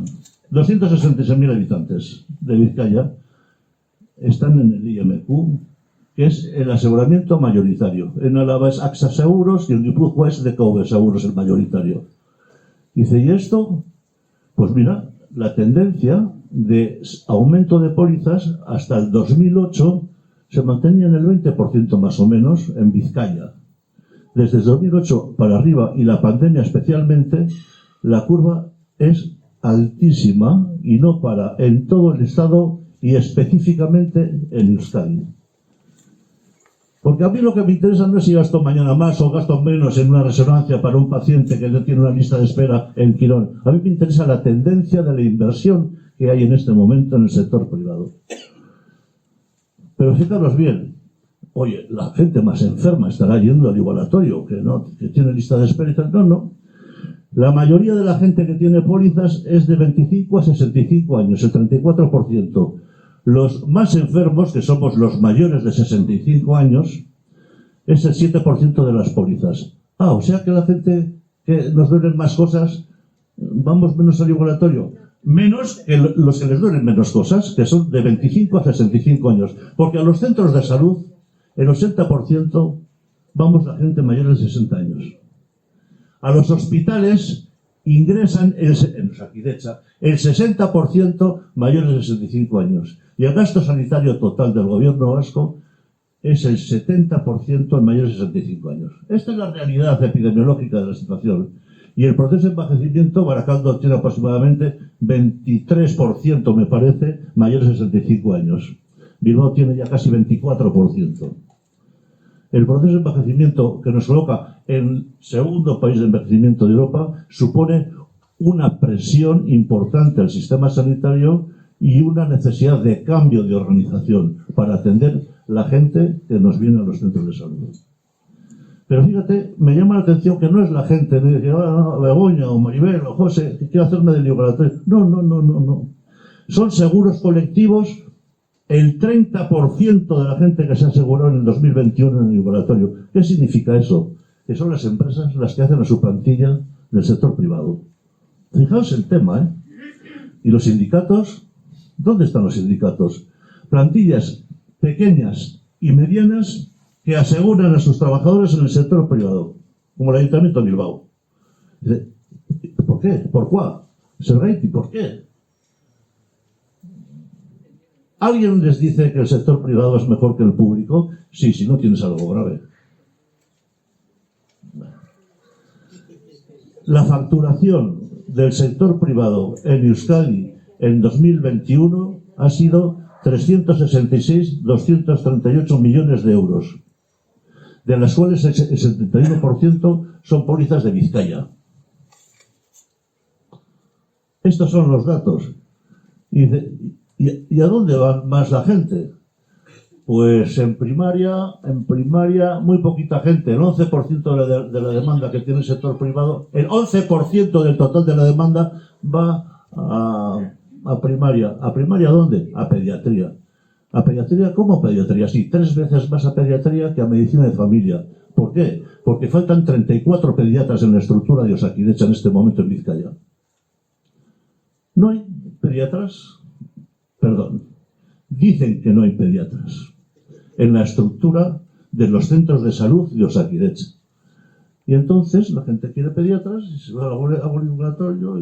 266.000 habitantes de Vizcaya están en el IMQ, que es el aseguramiento mayoritario. En Álava es AXA Seguros y en Guipúzcoa es DKV Seguros el mayoritario. Dice, ¿y esto? Pues mira, la tendencia de aumento de pólizas hasta el 2008 se mantenía en el 20% más o menos en Vizcaya. Desde el 2008 para arriba, y la pandemia especialmente, la curva es altísima y no para en todo el Estado y específicamente en Euskadi. Porque a mí lo que me interesa no es si gasto mañana más o gasto menos en una resonancia para un paciente que ya tiene una lista de espera en Quirón. A mí me interesa la tendencia de la inversión que hay en este momento en el sector privado. Pero fijaros bien, oye, la gente más enferma estará yendo al igualatorio, que tiene lista de espera y tal. No. La mayoría de la gente que tiene pólizas es de 25 a 65 años, el 34%. Los más enfermos, que somos los mayores de 65 años, es el 7% de las pólizas. O sea que la gente que nos duelen más cosas, vamos menos al igualatorio. Menos que los que les duelen menos cosas, que son de 25 a 65 años. Porque a los centros de salud, el 80% vamos la gente mayor de 60 años. A los hospitales ingresan en Osakidecha el 60% mayores de 65 años. Y el gasto sanitario total del gobierno vasco es el 70% en mayores de 65 años. Esta es la realidad epidemiológica de la situación. Y el proceso de envejecimiento, Baracaldo tiene aproximadamente 23%, me parece, mayores de 65 años. Bilbao tiene ya casi 24%. El proceso de envejecimiento que nos coloca en segundo país de envejecimiento de Europa supone una presión importante al sistema sanitario y una necesidad de cambio de organización para atender la gente que nos viene a los centros de salud. Pero fíjate, me llama la atención que no es la gente de Begoña o Maribel o José que quiere hacerme del igualatorio. No. Son seguros colectivos. El 30% de la gente que se aseguró en el 2021 en el igualatorio. ¿Qué significa eso? Que son las empresas las que hacen a su plantilla del sector privado. Fijaos el tema, ¿eh? ¿Y los sindicatos? ¿Dónde están los sindicatos? Plantillas pequeñas y medianas que aseguran a sus trabajadores en el sector privado, como el Ayuntamiento de Bilbao. ¿Por qué? ¿Por cuál? ¿Sergaiti? ¿Por qué? ¿Alguien les dice que el sector privado es mejor que el público? Sí, si no tienes algo grave. La facturación del sector privado en Euskadi en 2021 ha sido 366.238 millones de euros, de las cuales el 71% son pólizas de Vizcaya. Estos son los datos. ¿Y a dónde va más la gente? Pues en primaria, muy poquita gente. El 11% de la demanda que tiene el sector privado, el 11% del total de la demanda va a primaria. ¿A primaria dónde? A pediatría. ¿A pediatría? ¿Cómo pediatría? Sí, 3 veces más a pediatría que a medicina de familia. ¿Por qué? Porque faltan 34 pediatras en la estructura de Osakidecha en este momento en Vizcaya. ¿No hay pediatras? Perdón. Dicen que no hay pediatras en la estructura de los centros de salud de Osakidecha. Y entonces la gente quiere pediatras y se va al igualatorio.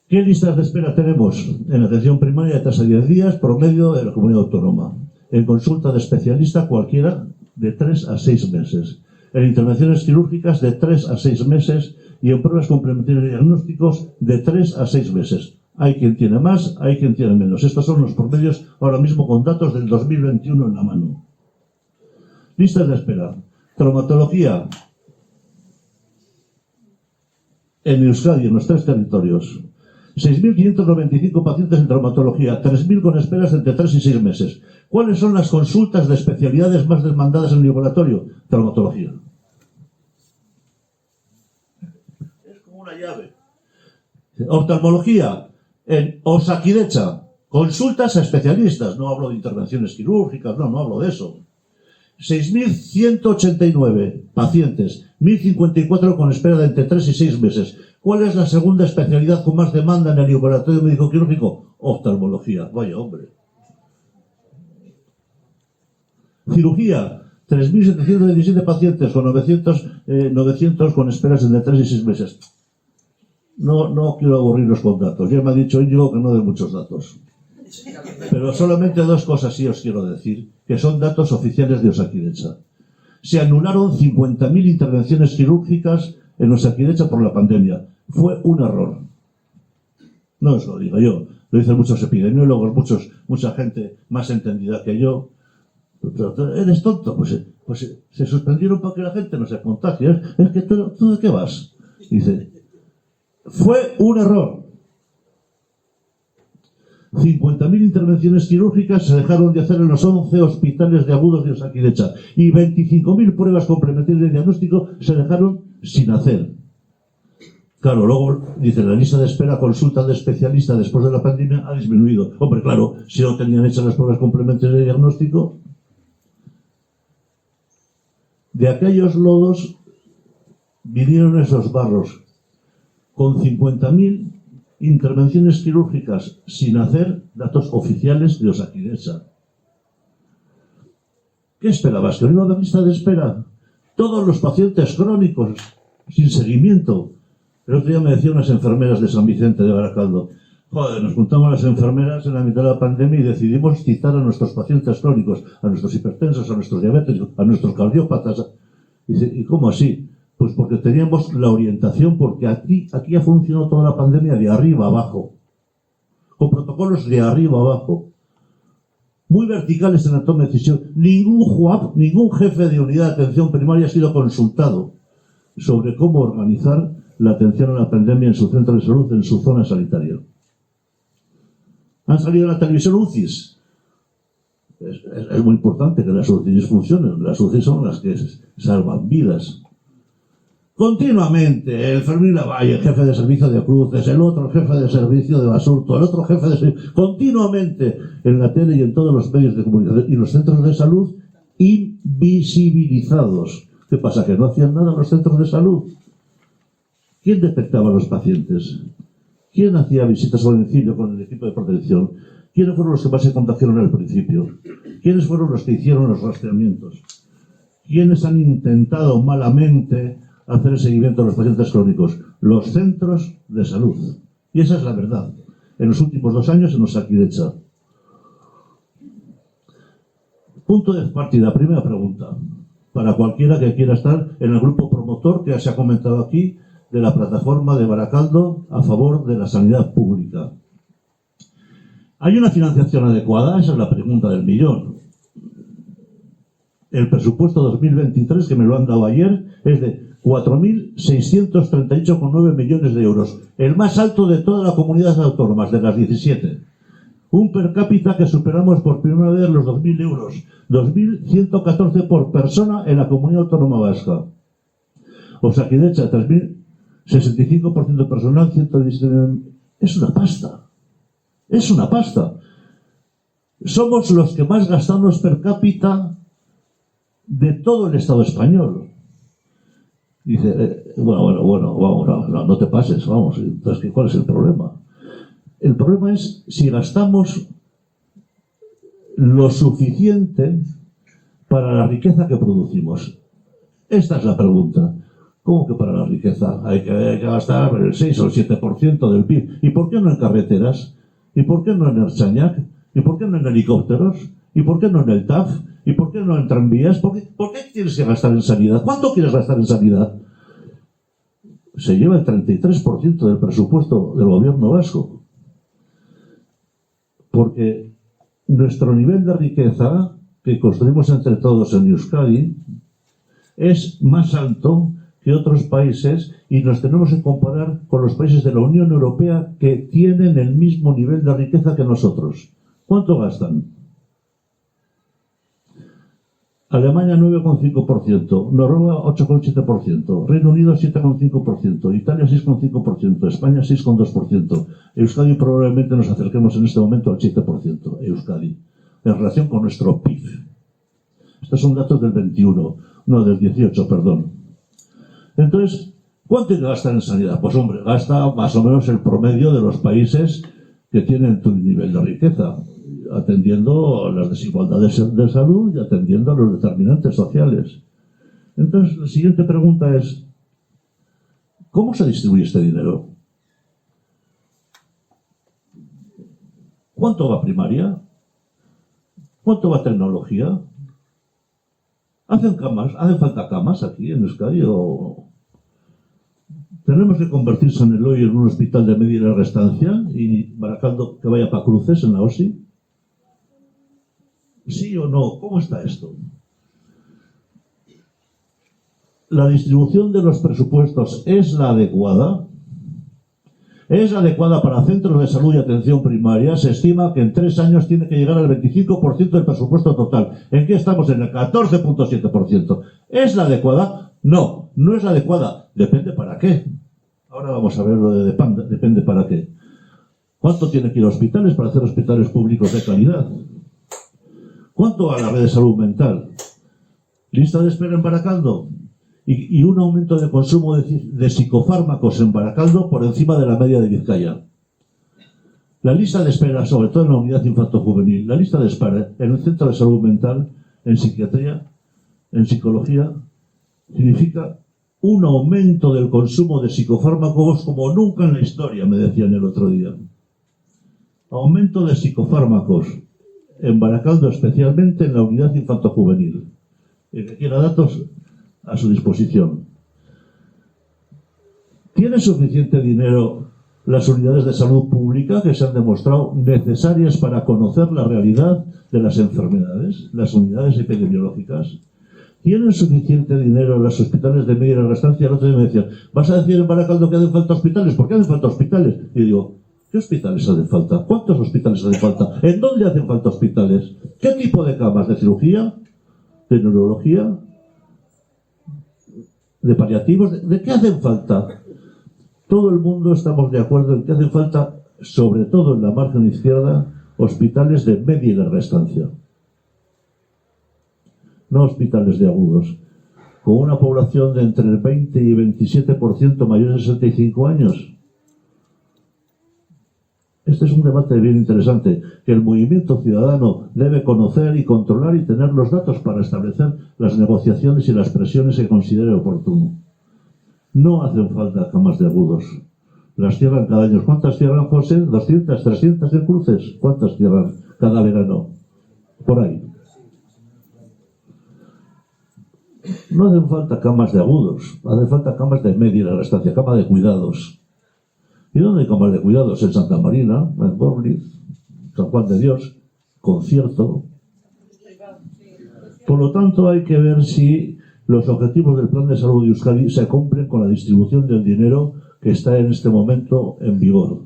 ¿Qué listas de espera tenemos? En atención primaria de 3 a 10 días, promedio de la comunidad autónoma. En consulta de especialista cualquiera, de 3 a 6 meses. En intervenciones quirúrgicas, de 3 a 6 meses. Y en pruebas complementarias de diagnósticos, de 3 a 6 meses. Hay quien tiene más, hay quien tiene menos. Estos son los promedios ahora mismo con datos del 2021 en la mano. Listas de espera. Traumatología. En Euskadi, en los 3 territorios. 6.595 pacientes en traumatología, 3.000 con esperas entre 3 y 6 meses. ¿Cuáles son las consultas de especialidades más demandadas en el igualatorio? Traumatología. Es como una llave. Oftalmología. En Osakidecha, consultas a especialistas. No hablo de intervenciones quirúrgicas, no hablo de eso. 6.189 pacientes, 1.054 con espera de entre 3 y 6 meses. ¿Cuál es la segunda especialidad con más demanda en el laboratorio médico quirúrgico? Oftalmología. Vaya hombre. Cirugía. 3.717 pacientes con 900 con esperas entre 3 y 6 meses. No quiero aburrirlos con datos. Ya me ha dicho Íñigo que no de muchos datos. Pero solamente 2 cosas sí os quiero decir, que son datos oficiales de Osakidecha. Se anularon 50.000 intervenciones quirúrgicas en Osakidecha por la pandemia. Fue un error. No os lo digo yo, lo dicen muchos epidemiólogos, mucha gente más entendida que yo. Pero, ¿eres tonto? Pues se suspendieron para que la gente no se contagie. Es que ¿tú de qué vas? Dice, fue un error. 50.000 intervenciones quirúrgicas se dejaron de hacer en los 11 hospitales de agudos de Osakidetza y 25.000 pruebas complementarias de diagnóstico se dejaron sin hacer. Claro, luego, dice, la lista de espera a consulta de especialista después de la pandemia ha disminuido. Hombre, claro, si no tenían hechas las pruebas complementarias de diagnóstico, de aquellos lodos vinieron esos barros con 50.000 intervenciones quirúrgicas sin hacer, datos oficiales de Osakidetza. ¿Qué esperabas? ¿Que no iba a haber lista de espera? Todos los pacientes crónicos, sin seguimiento. El otro día me decían unas enfermeras de San Vicente de Baracaldo, joder, nos juntamos las enfermeras en la mitad de la pandemia y decidimos citar a nuestros pacientes crónicos, a nuestros hipertensos, a nuestros diabéticos, a nuestros cardiópatas. ¿Y cómo así? Pues porque teníamos la orientación, porque aquí ha funcionado toda la pandemia de arriba a abajo, con protocolos de arriba a abajo, muy verticales en la toma de decisión. Ningún JUAP, ningún jefe de unidad de atención primaria ha sido consultado sobre cómo organizar la atención a la pandemia en su centro de salud, en su zona sanitaria. Han salido en la televisión UCIs. Es muy importante que las UCIs funcionen. Las UCIs son las que salvan vidas. Continuamente, el Fermín Lavalle, el jefe de servicio de Cruces, el otro jefe de servicio de Basurto, el otro jefe de servicio, continuamente en la tele y en todos los medios de comunicación y los centros de salud invisibilizados. ¿Qué pasa? ¿Que no hacían nada los centros de salud? ¿Quién detectaba a los pacientes? ¿Quién hacía visitas a domicilio con el equipo de protección? ¿Quiénes fueron los que más se contagiaron al principio? ¿Quiénes fueron los que hicieron los rastreamientos? ¿Quiénes han intentado malamente hacer el seguimiento de los pacientes crónicos? Los centros de salud. Y esa es la verdad. En los últimos 2 años en Osakidetza. Punto de partida, primera pregunta. Para cualquiera que quiera estar en el grupo promotor que se ha comentado aquí, de la plataforma de Baracaldo a favor de la sanidad pública. ¿Hay una financiación adecuada? Esa es la pregunta del millón. El presupuesto 2023, que me lo han dado ayer, es de 4.638,9 millones de euros, el más alto de todas las comunidades autónomas, de las 17. Un per cápita que superamos por primera vez los 2.000 euros, 2.114 por persona en la comunidad autónoma vasca. Osakidetza, 3.065% de personal, 119. Es una pasta. Es una pasta. Somos los que más gastamos per cápita de todo el Estado español. Dice, vamos, no te pases, vamos. Entonces, ¿cuál es el problema? El problema es si gastamos lo suficiente para la riqueza que producimos. Esta es la pregunta. ¿Cómo que para la riqueza? Hay que gastar el 6 o el 7% del PIB. ¿Y por qué no en carreteras? ¿Y por qué no en Ertzaintzac? ¿Y por qué no en helicópteros? ¿Y por qué no en el TAF? ¿Y por qué no en tranvías? ¿Por qué tienes que gastar en sanidad? ¿Cuánto quieres gastar en sanidad? Se lleva el 33% del presupuesto del gobierno vasco. Porque nuestro nivel de riqueza que construimos entre todos en Euskadi es más alto que otros países y nos tenemos que comparar con los países de la Unión Europea que tienen el mismo nivel de riqueza que nosotros. ¿Cuánto gastan? Alemania 9,5%, Noruega 8,7%, Reino Unido 7,5%, Italia 6,5%, España 6,2%. Euskadi probablemente nos acerquemos en este momento al 7%, Euskadi, en relación con nuestro PIB. Estos son datos del 21, no del 18, perdón. Entonces, ¿cuánto hay que gastar en sanidad? Pues hombre, gasta más o menos el promedio de los países que tienen tu nivel de riqueza, atendiendo las desigualdades de salud y atendiendo a los determinantes sociales. Entonces, la siguiente pregunta es, ¿cómo se distribuye este dinero? ¿Cuánto va a primaria? ¿Cuánto va a tecnología? ¿Hacen falta camas aquí en Euskadi o tenemos que convertirse en el hoy en un hospital de media y larga estancia y Baracaldo que vaya para Cruces en la OSI? ¿Sí o no? ¿Cómo está esto? ¿La distribución de los presupuestos es la adecuada? ¿Es adecuada para centros de salud y atención primaria? Se estima que en 3 años tiene que llegar al 25% del presupuesto total. ¿En qué estamos? En el 14.7%. ¿Es la adecuada? No, no es la adecuada. Depende para qué. Ahora vamos a ver lo de depende para qué. ¿Cuánto tiene que ir a hospitales para hacer hospitales públicos de calidad? ¿Cuánto a la red de salud mental? ¿Lista de espera en Baracaldo? Y un aumento de consumo de psicofármacos en Baracaldo por encima de la media de Vizcaya. La lista de espera, sobre todo en la unidad infanto-juvenil, la lista de espera en el centro de salud mental, en psiquiatría, en psicología, significa un aumento del consumo de psicofármacos como nunca en la historia, me decían el otro día. Aumento de psicofármacos en Baracaldo, especialmente en la unidad infanto-juvenil. El que quiera datos, a su disposición. ¿Tienen suficiente dinero las unidades de salud pública que se han demostrado necesarias para conocer la realidad de las enfermedades, las unidades epidemiológicas? ¿Tienen suficiente dinero los hospitales de media y larga estancia? El otro día me decían, ¿vas a decir en Baracaldo que hacen falta hospitales? ¿Por qué hacen falta hospitales? Y digo, ¿qué hospitales hacen falta? ¿Cuántos hospitales hacen falta? ¿En dónde hacen falta hospitales? ¿Qué tipo de camas? ¿De cirugía? ¿De neurología? ¿De paliativos? ¿De qué hacen falta? Todo el mundo estamos de acuerdo en que hacen falta, sobre todo en la margen izquierda, hospitales de media y larga estancia. No hospitales de agudos. Con una población de entre el 20 y 27% mayores de 65 años. Este es un debate bien interesante, que el movimiento ciudadano debe conocer y controlar y tener los datos para establecer las negociaciones y las presiones que considere oportuno. No hacen falta camas de agudos. Las cierran cada año. ¿Cuántas cierran, José? ¿200, 300 de cruces? ¿Cuántas cierran cada verano? Por ahí. No hacen falta camas de agudos. Hacen falta camas de media y larga estancia, cama de cuidados. ¿Y dónde hay camas de cuidados? En Santa Marina, en Borlitz, San Juan de Dios, Concierto. Por lo tanto, hay que ver si los objetivos del Plan de Salud de Euskadi se cumplen con la distribución del dinero que está en este momento en vigor.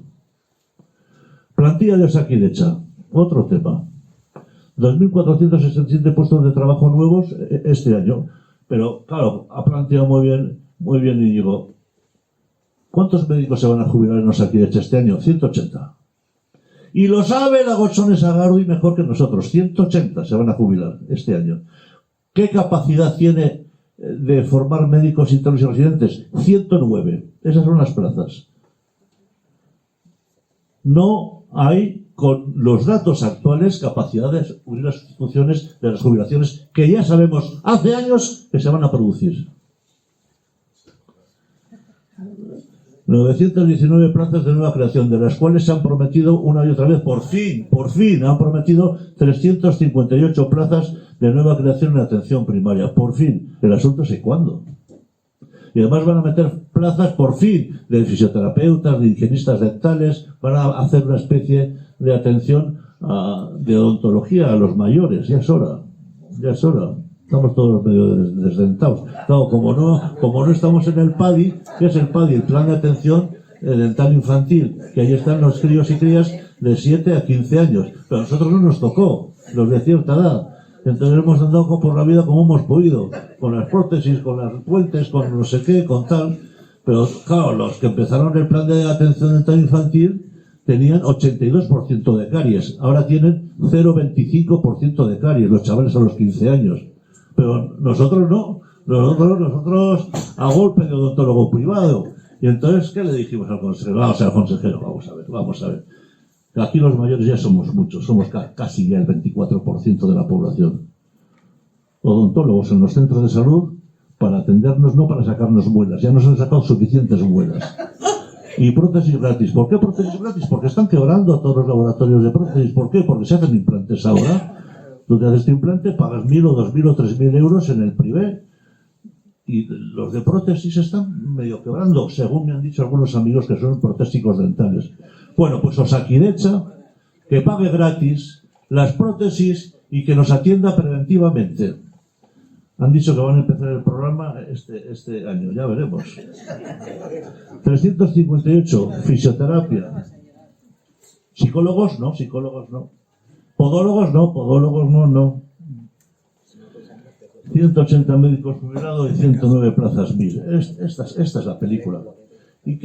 Plantilla de Osakidetza, otro tema. 2.467 puestos de trabajo nuevos este año. Pero, claro, ha planteado muy bien Íñigo. ¿Cuántos médicos se van a jubilar en Osakidetza este año? 180. Y lo sabe la Gochones Agardi mejor que nosotros. 180 se van a jubilar este año. ¿Qué capacidad tiene de formar médicos internos y residentes? 109. Esas son las plazas. No hay, con los datos actuales, capacidad de cubrir las funciones de las jubilaciones que ya sabemos hace años que se van a producir. 919 plazas de nueva creación, de las cuales se han prometido una y otra vez, por fin, han prometido 358 plazas de nueva creación en atención primaria. Por fin. El asunto es cuándo. Y además van a meter plazas, por fin, de fisioterapeutas, de higienistas dentales, van a hacer una especie de atención de odontología a los mayores. Ya es hora. Estamos todos medio desdentados. Claro, como no estamos en el PADI, ¿qué es el PADI? El Plan de Atención Dental Infantil, que ahí están los críos y crías de 7 a 15 años. Pero a nosotros no nos tocó, los de cierta edad. Entonces hemos andado por la vida como hemos podido, con las prótesis, con las puentes, con no sé qué, con tal. Pero claro, los que empezaron el Plan de Atención Dental Infantil tenían 82% de caries. Ahora tienen 0,25% de caries, los chavales a los 15 años. Pero nosotros no, nosotros a golpe de odontólogo privado. Y entonces, ¿qué le dijimos al consejero? Vamos a ver. Aquí los mayores ya somos muchos, somos casi ya el 24% de la población. Odontólogos en los centros de salud para atendernos, no para sacarnos muelas. Ya nos han sacado suficientes muelas. Y prótesis gratis. ¿Por qué prótesis gratis? Porque están quebrando a todos los laboratorios de prótesis. ¿Por qué? Porque se hacen implantes ahora. Tú te haces este implante, pagas 1.000 o 2.000 o 3.000 euros en el privé. Y los de prótesis están medio quebrando, según me han dicho algunos amigos que son protésicos dentales. Bueno, pues Osakidetza, que pague gratis las prótesis y que nos atienda preventivamente. Han dicho que van a empezar el programa este año, ya veremos. 358, fisioterapia. Psicólogos no. Podólogos no. 180 médicos jubilados y 109 plazas MIR. Esta es la película. ¿Y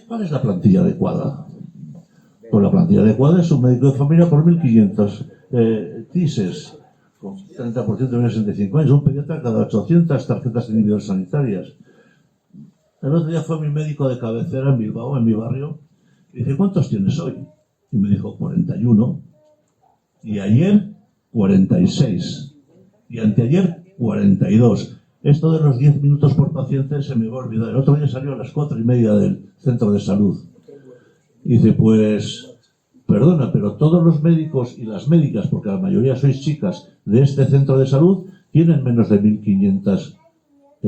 cuál es la plantilla adecuada? Pues la plantilla adecuada es un médico de familia por 1.500 TISES, con 30% de menos de 65 años, un pediatra cada 800 tarjetas individuales sanitarias. El otro día fue mi médico de cabecera en Bilbao, en mi barrio, y dice, ¿cuántos tienes hoy? Y me dijo, 41. Y ayer, 46. Y anteayer, 42. Esto de los 10 minutos por paciente se me va a olvidar. El otro día salió a las 4:30 del centro de salud. Y dice, pues, perdona, pero todos los médicos y las médicas, porque la mayoría sois chicas, de este centro de salud, tienen menos de 1.500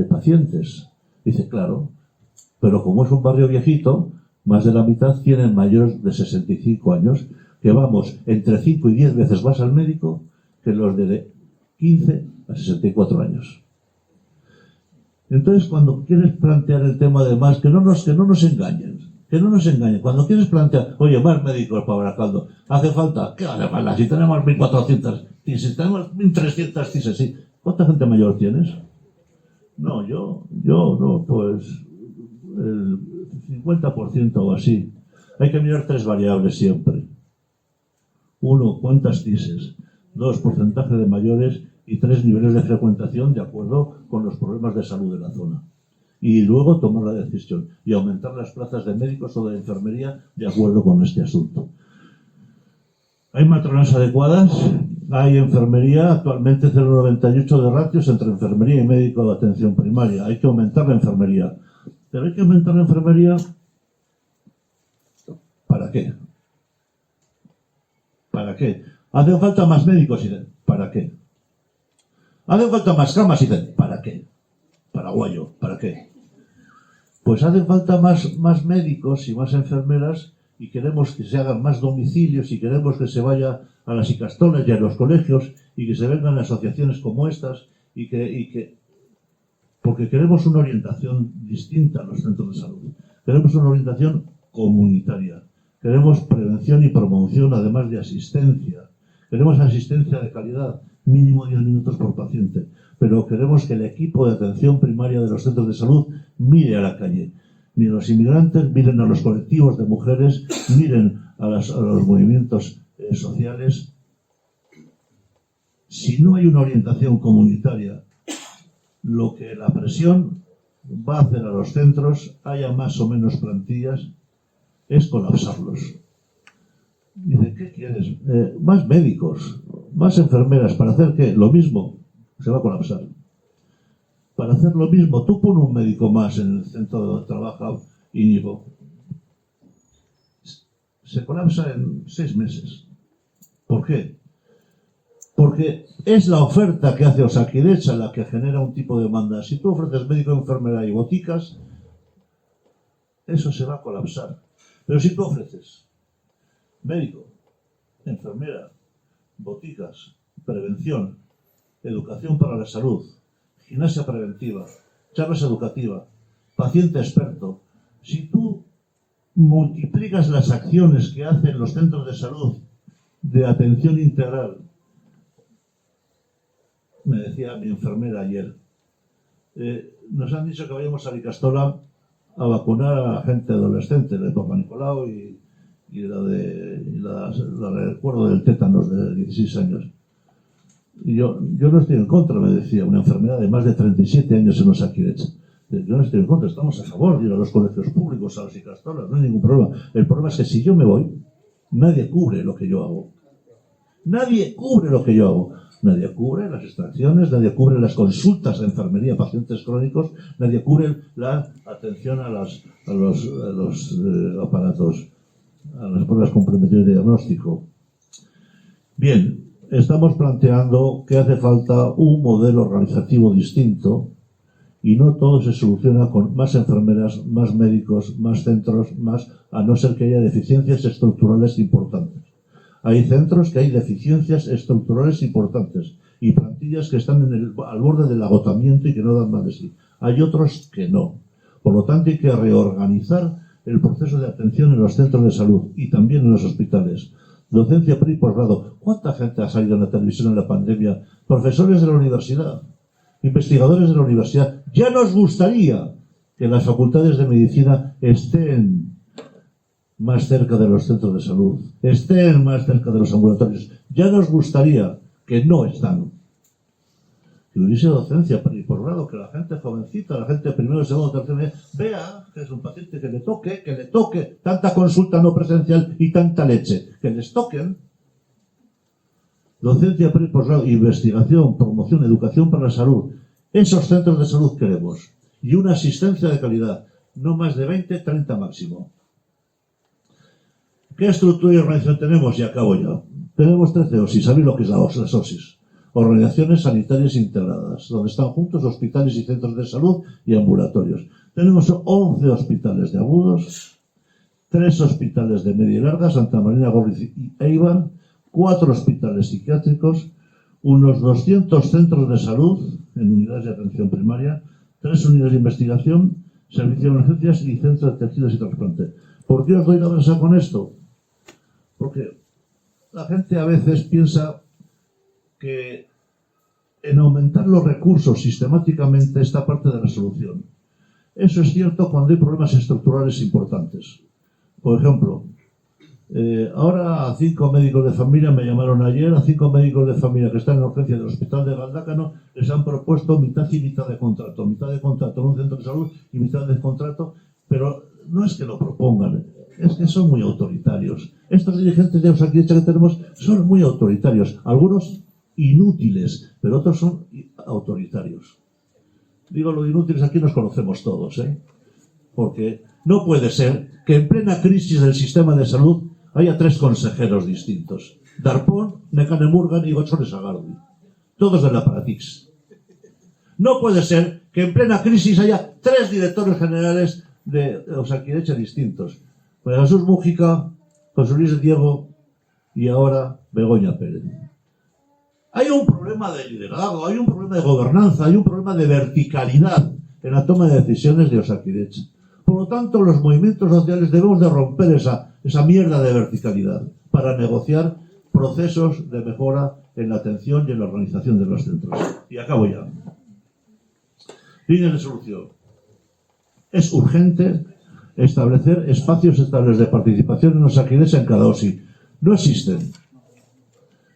pacientes. Dice, claro, pero como es un barrio viejito, más de la mitad tienen mayores de 65 años, que vamos entre 5 y 10 veces más al médico que los de 15 a 64 años. Entonces, cuando quieres plantear el tema de más, que no nos engañen. Cuando quieres plantear, oye, más médicos para Baracaldo, ¿hace falta? ¿Qué hace falta? Si tenemos 1.400 TISES, si tenemos 1.300 TISES, sí. ¿Cuánta gente mayor tienes? No, yo no, pues el 50% o así. Hay que mirar 3 variables siempre. 1, cuántas TISES. 2, porcentaje de mayores. Y 3, niveles de frecuentación de acuerdo con los problemas de salud de la zona. Y luego tomar la decisión y aumentar las plazas de médicos o de enfermería de acuerdo con este asunto. ¿Hay matronas adecuadas? Hay enfermería, actualmente 0,98 de ratios entre enfermería y médico de atención primaria. Hay que aumentar la enfermería. Pero hay que aumentar la enfermería, ¿para qué? ¿Para qué? ¿Hacen falta más médicos? ¿Para qué? ¿Hacen falta más camas? ¿Para qué? Paraguayo, ¿para qué? Pues hacen falta más médicos y más enfermeras, y queremos que se hagan más domicilios, y queremos que se vaya a las icastolas y a los colegios, y que se vengan asociaciones como estas, porque queremos una orientación distinta a los centros de salud. Queremos una orientación comunitaria. Queremos prevención y promoción, además de asistencia. Queremos asistencia de calidad, mínimo 10 minutos por paciente. Pero queremos que el equipo de atención primaria de los centros de salud mire a la calle. Miren a los inmigrantes, miren a los colectivos de mujeres, miren a los movimientos sociales. Si no hay una orientación comunitaria, lo que la presión va a hacer a los centros, haya más o menos plantillas, es colapsarlos. Dice, ¿qué quieres? Más médicos, más enfermeras, ¿para hacer qué? Lo mismo, se va a colapsar. Para hacer lo mismo, tú pon un médico más en el centro donde trabaja Íñigo. Se colapsa en 6 meses. ¿Por qué? Porque es la oferta que hace Osakidetza la que genera un tipo de demanda. Si tú ofreces médico, enfermera y boticas, eso se va a colapsar. Pero si tú ofreces médico, enfermera, boticas, prevención, educación para la salud, gimnasia preventiva, charlas educativas, paciente experto, si tú multiplicas las acciones que hacen los centros de salud de atención integral, me decía mi enfermera ayer, nos han dicho que vayamos a Icastola a vacunar a la gente adolescente de Papa Nicolau y la recuerdo del tétanos de 16 años. Y yo no estoy en contra, me decía una enfermera de más de 37 años en Osakidetza. Yo no estoy en contra, estamos a favor de ir a los colegios públicos, a las icastolas, no hay ningún problema. El problema es que si yo me voy, nadie cubre lo que yo hago. Nadie cubre lo que yo hago. Nadie cubre las extracciones, nadie cubre las consultas de enfermería a pacientes crónicos, nadie cubre la atención a los aparatos, a las pruebas complementarias de diagnóstico. Bien, estamos planteando que hace falta un modelo organizativo distinto y no todo se soluciona con más enfermeras, más médicos, más centros, más, a no ser que haya deficiencias estructurales importantes. Hay centros que hay deficiencias estructurales importantes y plantillas que están al borde del agotamiento y que no dan más de sí. Hay otros que no. Por lo tanto, hay que reorganizar el proceso de atención en los centros de salud y también en los hospitales. Docencia pre y posgrado. ¿Cuánta gente ha salido en la televisión en la pandemia? Profesores de la universidad, investigadores de la universidad. Ya nos gustaría que las facultades de medicina estén más cerca de los centros de salud, estén más cerca de los ambulatorios. Ya nos gustaría, que no están. Que hubiese docencia y posgrado, que la gente jovencita, la gente primero, segundo, tercero, vea que es un paciente que le toque, tanta consulta no presencial y tanta leche, que les toquen. Docencia pre y posgrado, investigación, promoción, educación para la salud. Esos centros de salud queremos. Y una asistencia de calidad, no más de 20, 30 máximo. ¿Qué estructura y organización tenemos? Y acabo ya. Tenemos 13 OSIs. ¿Sabéis lo que es las OSIs? Organizaciones Sanitarias Integradas, donde están juntos hospitales y centros de salud y ambulatorios. Tenemos 11 hospitales de agudos, 3 hospitales de media y larga, Santa Marina, Gorliz y Eibar, 4 hospitales psiquiátricos, unos 200 centros de salud en unidades de atención primaria, 3 unidades de investigación, servicio de emergencias y centro de tejidos y trasplante. ¿Por qué os doy la brasa con esto? Porque la gente a veces piensa que en aumentar los recursos sistemáticamente está parte de la solución. Eso es cierto cuando hay problemas estructurales importantes. Por ejemplo, ahora a 5 médicos de familia, me llamaron ayer, a 5 médicos de familia que están en urgencia del hospital de Galdácano, les han propuesto mitad y mitad de contrato en un centro de salud y mitad de contrato, pero no es que lo propongan, es que son muy autoritarios. Estos dirigentes de Osakidetza que tenemos son muy autoritarios, algunos inútiles, pero otros son autoritarios. Digo lo de inútiles, aquí nos conocemos todos, porque no puede ser que en plena crisis del sistema de salud haya 3 consejeros distintos: Darpón, Nekane Murgan y Gotzone Sagardui, todos de la Paratix. No puede ser que en plena crisis haya 3 directores generales de Osakidetza distintos: María Jesús Mújica, José Luis Diego y ahora Begoña Pérez. Hay un problema de liderazgo, hay un problema de gobernanza, hay un problema de verticalidad en la toma de decisiones de Osakidetza. Por lo tanto, los movimientos sociales debemos de romper esa mierda de verticalidad para negociar procesos de mejora en la atención y en la organización de los centros. Y acabo ya. Líneas de solución. Es urgente establecer espacios estables de participación en Osakidetza en cada OSI. No existen.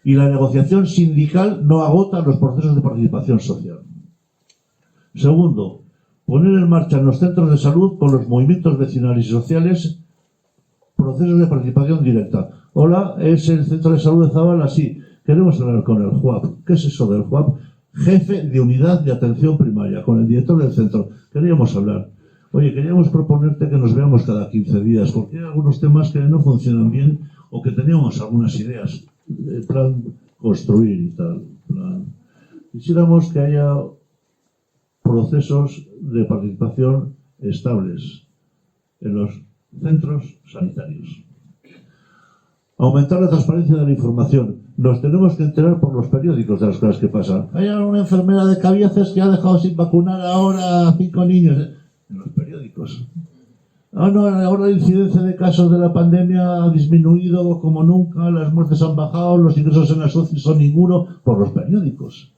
Y la negociación sindical no agota los procesos de participación social. Segundo, poner en marcha en los centros de salud, con los movimientos vecinales y sociales, procesos de participación directa. Hola, ¿es el centro de salud de Zabala? Sí. Queremos hablar con el JUAP. ¿Qué es eso del JUAP? Jefe de unidad de atención primaria, con el director del centro. Queríamos hablar. Oye, queríamos proponerte que nos veamos cada 15 días, porque hay algunos temas que no funcionan bien o que teníamos algunas ideas. En plan construir y tal. Quisiéramos que haya procesos de participación estables en los centros sanitarios. Aumentar la transparencia de la información. Nos tenemos que enterar por los periódicos de las cosas que pasan. Hay una enfermera de Cabieces que ha dejado sin vacunar ahora a 5 niños. En los periódicos. No, ahora la incidencia de casos de la pandemia ha disminuido como nunca, las muertes han bajado, los ingresos en la SOCI son ninguno, por los periódicos.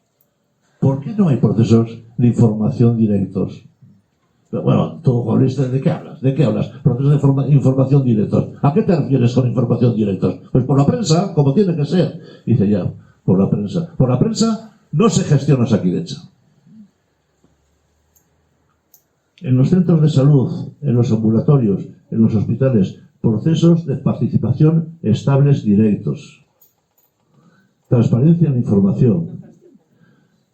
¿Por qué no hay procesos de información directos? Bueno, tú, Juanista, ¿de qué hablas? ¿De qué hablas? Procesos de información directos. ¿A qué te refieres con información directos? Pues por la prensa, como tiene que ser. Dice ya, por la prensa. Por la prensa no se gestiona Osakidetza. En los centros de salud, en los ambulatorios, en los hospitales, procesos de participación estables directos. Transparencia en la información.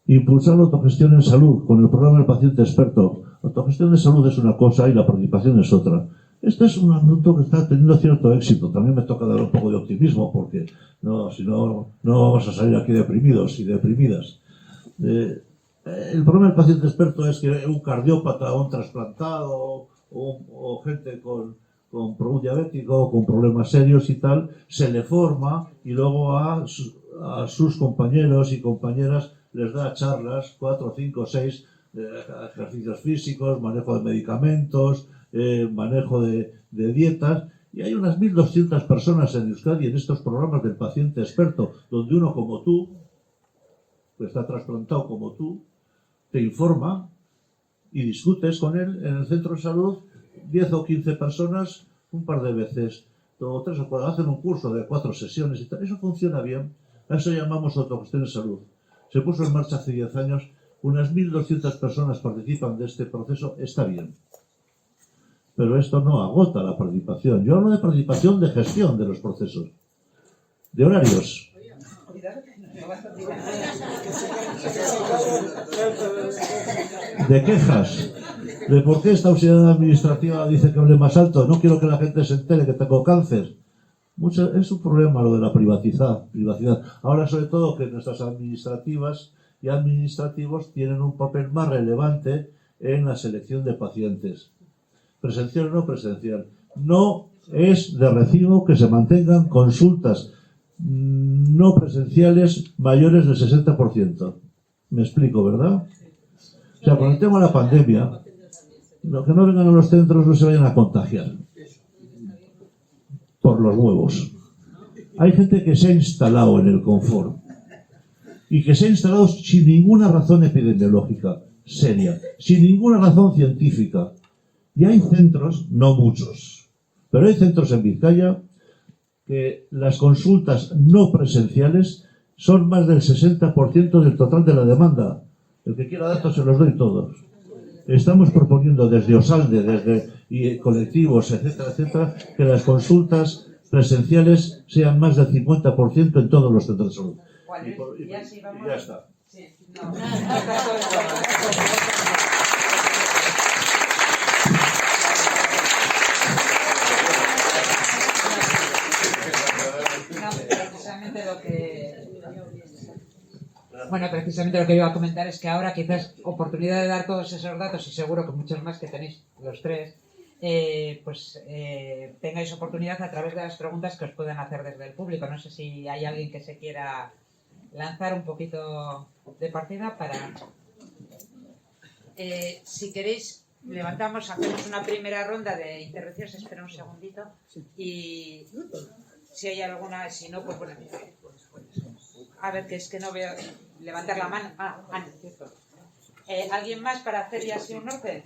Impulsar la autogestión en salud con el programa del paciente experto. La autogestión de salud es una cosa y la participación es otra. Este es un asunto que está teniendo cierto éxito. También me toca dar un poco de optimismo porque si no vamos a salir aquí deprimidos y deprimidas. El problema del paciente experto es que un cardiópata, un trasplantado o gente con con un diabético, con problemas serios y tal, se le forma y luego a sus compañeros y compañeras les da charlas, 4, 5, 6, ejercicios físicos, manejo de medicamentos, manejo de dietas, y hay unas 1.200 personas en Euskadi en estos programas del paciente experto, donde uno como tú, que está trasplantado como tú, te informa y discutes con él en el centro de salud, 10 o 15 personas, un par de veces, o 3 o 4, hacen un curso de 4 sesiones y tal. Eso funciona bien. A eso llamamos autogestión de salud. Se puso en marcha hace 10 años, unas 1.200 personas participan de este proceso, está bien. Pero esto no agota la participación. Yo hablo de participación de gestión de los procesos, de horarios. De quejas, de por qué esta auxiliar administrativa dice que hable más alto, no quiero que la gente se entere que tengo cáncer. Es un problema lo de la privacidad. Ahora, sobre todo, que nuestras administrativas y administrativos tienen un papel más relevante en la selección de pacientes. Presencial o no presencial. No es de recibo que se mantengan consultas no presenciales mayores del 60%. Me explico, ¿verdad? O sea, con el tema de la pandemia, los que no vengan a los centros no se vayan a contagiar por los huevos. Hay gente que se ha instalado en el confort y que se ha instalado sin ninguna razón epidemiológica seria, sin ninguna razón científica. Y hay centros, no muchos, pero hay centros en Vizcaya que las consultas no presenciales son más del 60% del total de la demanda. El que quiera datos se los doy todos. Estamos proponiendo desde Osalde, y colectivos, etcétera, etcétera, que las consultas presenciales sean más del 50% en todos los centros de salud. Y ya está. Sí, no. Precisamente lo que iba a comentar es que ahora quizás oportunidad de dar todos esos datos y seguro que muchos más que tenéis los tres, tengáis oportunidad a través de las preguntas que os pueden hacer desde el público. No sé si hay alguien que se quiera lanzar un poquito de partida para... si queréis, levantamos, hacemos una primera ronda de intervenciones, espera un segundito, y si hay alguna, si no, pues bueno, a ver, que es que no veo, levantar la mano, cierto. ¿Alguien más para hacer ya así un orden?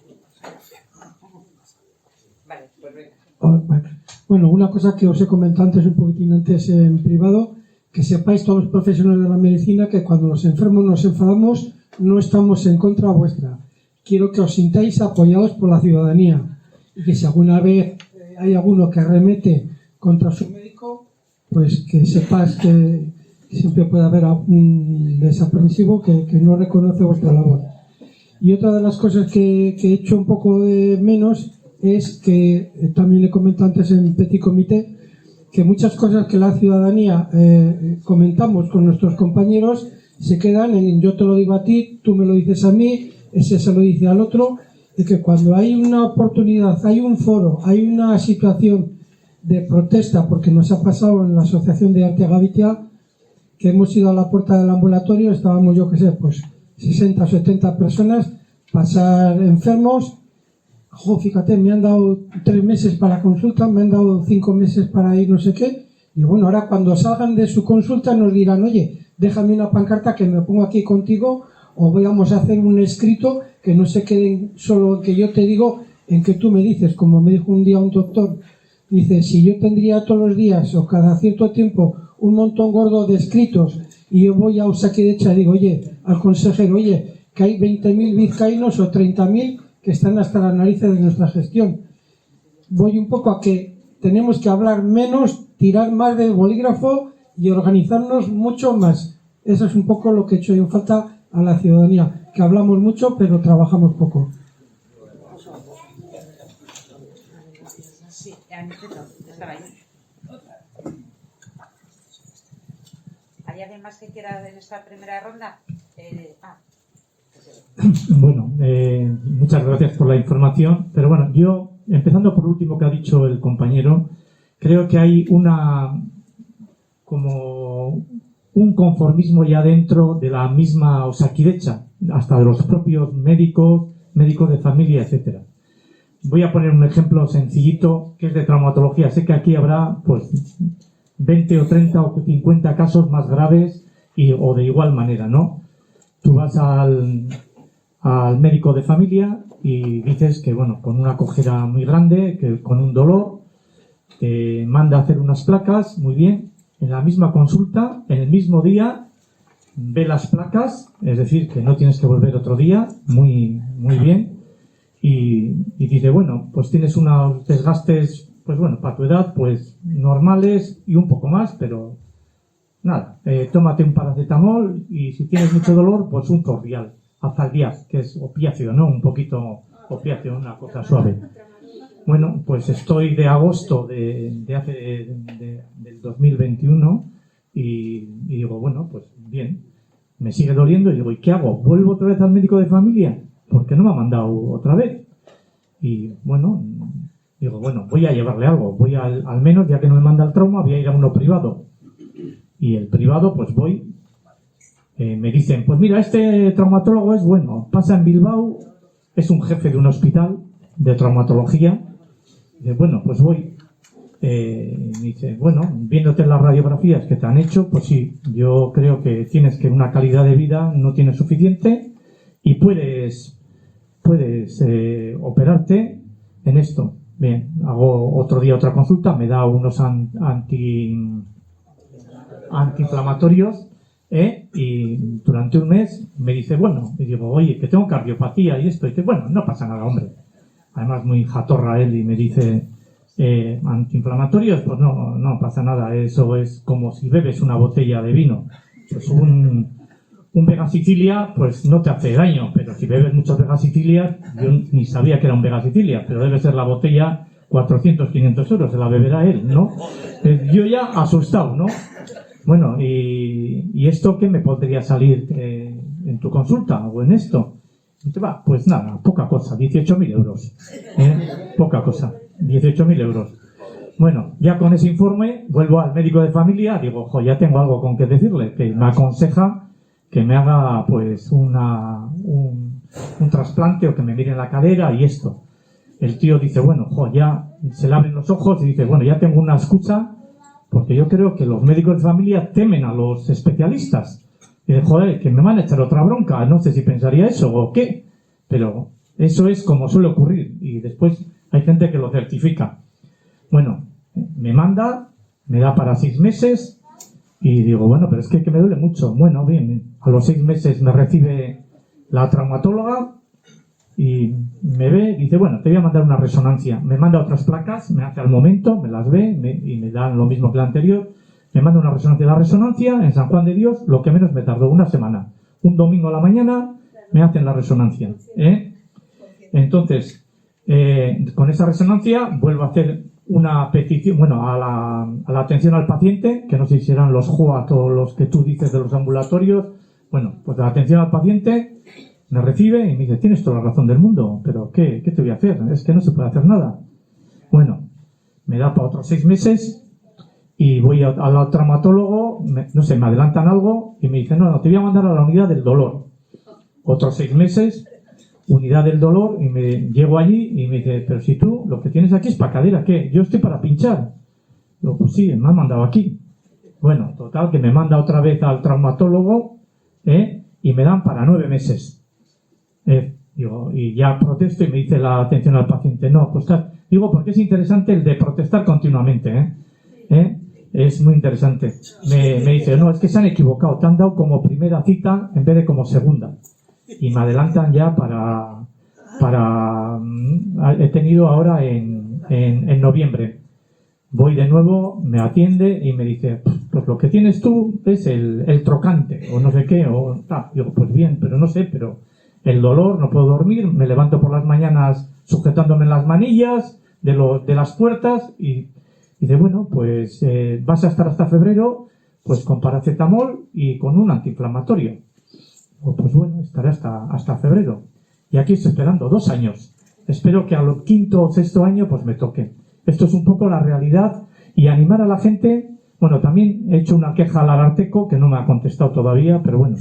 Vale, pues venga. Bueno, una cosa que os he comentado antes, un poquitín antes en privado, que sepáis todos los profesionales de la medicina que cuando los enfermos nos enfadamos no estamos en contra vuestra. Quiero que os sintáis apoyados por la ciudadanía y que si alguna vez hay alguno que arremete contra su médico, pues que sepas que siempre puede haber un desaprensivo que no reconoce vuestra labor. Y otra de las cosas que he hecho un poco de menos es que, también le comenté antes en Petit Comité, que muchas cosas que la ciudadanía comentamos con nuestros compañeros se quedan en yo te lo digo a ti, tú me lo dices a mí, ese se lo dice al otro, y que cuando hay una oportunidad, hay un foro, hay una situación de protesta, porque nos ha pasado en la Asociación de Artegavitia, que hemos ido a la puerta del ambulatorio, estábamos, yo qué sé, pues 60 o 70 personas, pasar enfermos. Fíjate, me han dado 3 meses para la consulta, me han dado 5 meses para ir no sé qué, y bueno, ahora cuando salgan de su consulta nos dirán, oye, déjame una pancarta que me pongo aquí contigo, o vamos a hacer un escrito que no se quede solo que yo te digo, en que tú me dices, como me dijo un día un doctor, dice, si yo tendría todos los días o cada cierto tiempo un montón gordo de escritos y yo voy a Osakidetza y digo, oye, al consejero, oye, que hay 20.000 vizcaínos o 30.000 que están hasta las narices de nuestra gestión. Voy un poco a que tenemos que hablar menos, tirar más del bolígrafo y organizarnos mucho más. Eso es un poco lo que he hecho en falta a la ciudadanía, que hablamos mucho pero trabajamos poco. Sí, estaba ahí. ¿Hay alguien más que quiera en esta primera ronda? Bueno, muchas gracias por la información, pero bueno, yo empezando por último que ha dicho el compañero, creo que hay como un conformismo ya dentro de la misma Osakidetza, hasta de los propios médicos de familia, etcétera. Voy a poner un ejemplo sencillito que es de traumatología. Sé que aquí habrá pues 20 o 30 o 50 casos más graves o de igual manera, ¿no? Tú vas al médico de familia y dices que, bueno, con una cojera muy grande, que con un dolor, te manda a hacer unas placas, muy bien. En la misma consulta, en el mismo día, ve las placas, es decir, que no tienes que volver otro día, muy, muy bien. Y dice, bueno, pues tienes unos desgastes, pues bueno, para tu edad, pues normales y un poco más, pero nada, tómate un paracetamol y si tienes mucho dolor, pues un Torvial, Azaldiaz, que es opiáceo, ¿no? Un poquito opiáceo, una cosa suave. Bueno, pues estoy de agosto del 2021 y digo, bueno, pues bien, me sigue doliendo y digo, ¿y qué hago? ¿Vuelvo otra vez al médico de familia? Porque no me ha mandado otra vez. Y bueno, digo, bueno, voy a llevarle algo, voy al menos, ya que no me manda el trauma, voy a ir a uno privado. Y el privado, pues voy, me dicen, pues mira, este traumatólogo es bueno, pasa en Bilbao, es un jefe de un hospital de traumatología. Bueno, pues voy. Me dice, bueno, viéndote las radiografías que te han hecho, pues sí, yo creo que tienes que una calidad de vida no tienes suficiente y puedes operarte en esto. Bien, hago otro día otra consulta, me da unos antiinflamatorios y durante un mes me dice, bueno, y digo, oye, que tengo cardiopatía y esto, y dice, bueno, no pasa nada, hombre. Además muy jatorra él y me dice, antiinflamatorios, pues no pasa nada, eso es como si bebes una botella de vino. Pues un Vega Sicilia, pues no te hace daño, pero si bebes muchos Vega Sicilia, yo ni sabía que era un Vega Sicilia, pero debe ser la botella 400, 500 euros, se la beberá él, ¿no? Yo ya asustado, ¿no? Bueno, ¿y esto qué me podría salir en tu consulta o en esto? Y te va, pues nada, poca cosa, 18.000 euros. Poca cosa, 18.000 euros. Bueno, ya con ese informe vuelvo al médico de familia, digo, ojo, ya tengo algo con que decirle, que me aconseja que me haga pues un trasplante o que me mire la cadera y esto. El tío dice, bueno, ya se le abren los ojos y dice, bueno, ya tengo una excusa, porque yo creo que los médicos de familia temen a los especialistas. Y dice, joder, que me van a echar otra bronca, no sé si pensaría eso o qué, pero eso es como suele ocurrir y después hay gente que lo certifica. Bueno, me manda, me da para 6 meses y digo, bueno, pero es que me duele mucho. Bueno, bien, a los 6 meses me recibe la traumatóloga y me ve y dice, bueno, te voy a mandar una resonancia. Me manda otras placas, me hace al momento, me las ve y me dan lo mismo que la anterior. Me manda una resonancia. La resonancia en San Juan de Dios, lo que menos me tardó una semana. Un domingo a la mañana me hacen la resonancia. Entonces, con esa resonancia vuelvo a hacer una petición, bueno, a la atención al paciente, que no sé si serán los JOAT o los que tú dices de los ambulatorios. Bueno, pues la atención al paciente me recibe y me dice, tienes toda la razón del mundo, pero ¿qué te voy a hacer? Es que no se puede hacer nada. Bueno, me da para otros 6 meses y voy al traumatólogo, no sé, me adelantan algo y me dicen, no, te voy a mandar a la unidad del dolor. Otros 6 meses, unidad del dolor, y llego allí y me dice, pero si tú lo que tienes aquí es para cadera, ¿qué? Yo estoy para pinchar. Digo, pues sí, me han mandado aquí. Bueno, total, que me manda otra vez al traumatólogo y me dan para 9 meses. Digo, y ya protesto y me dice la atención al paciente, no, pues digo, porque es interesante el de protestar continuamente, es muy interesante. Me dice, no, es que se han equivocado, te han dado como primera cita en vez de como segunda. Y me adelantan ya he tenido ahora en noviembre. Voy de nuevo, me atiende y me dice, pues lo que tienes tú es el trocante, o no sé qué, o tal. Digo, pues bien, pero no sé, pero el dolor, no puedo dormir, me levanto por las mañanas sujetándome en las manillas de las puertas y dice, bueno, pues vas a estar hasta febrero pues con paracetamol y con un antiinflamatorio. Pues bueno, estaré hasta febrero. Y aquí estoy esperando 2 años. espero que al quinto o sexto año pues me toque. Esto es un poco la realidad y animar a la gente. Bueno, también he hecho una queja al Ararteko que no me ha contestado todavía, pero bueno,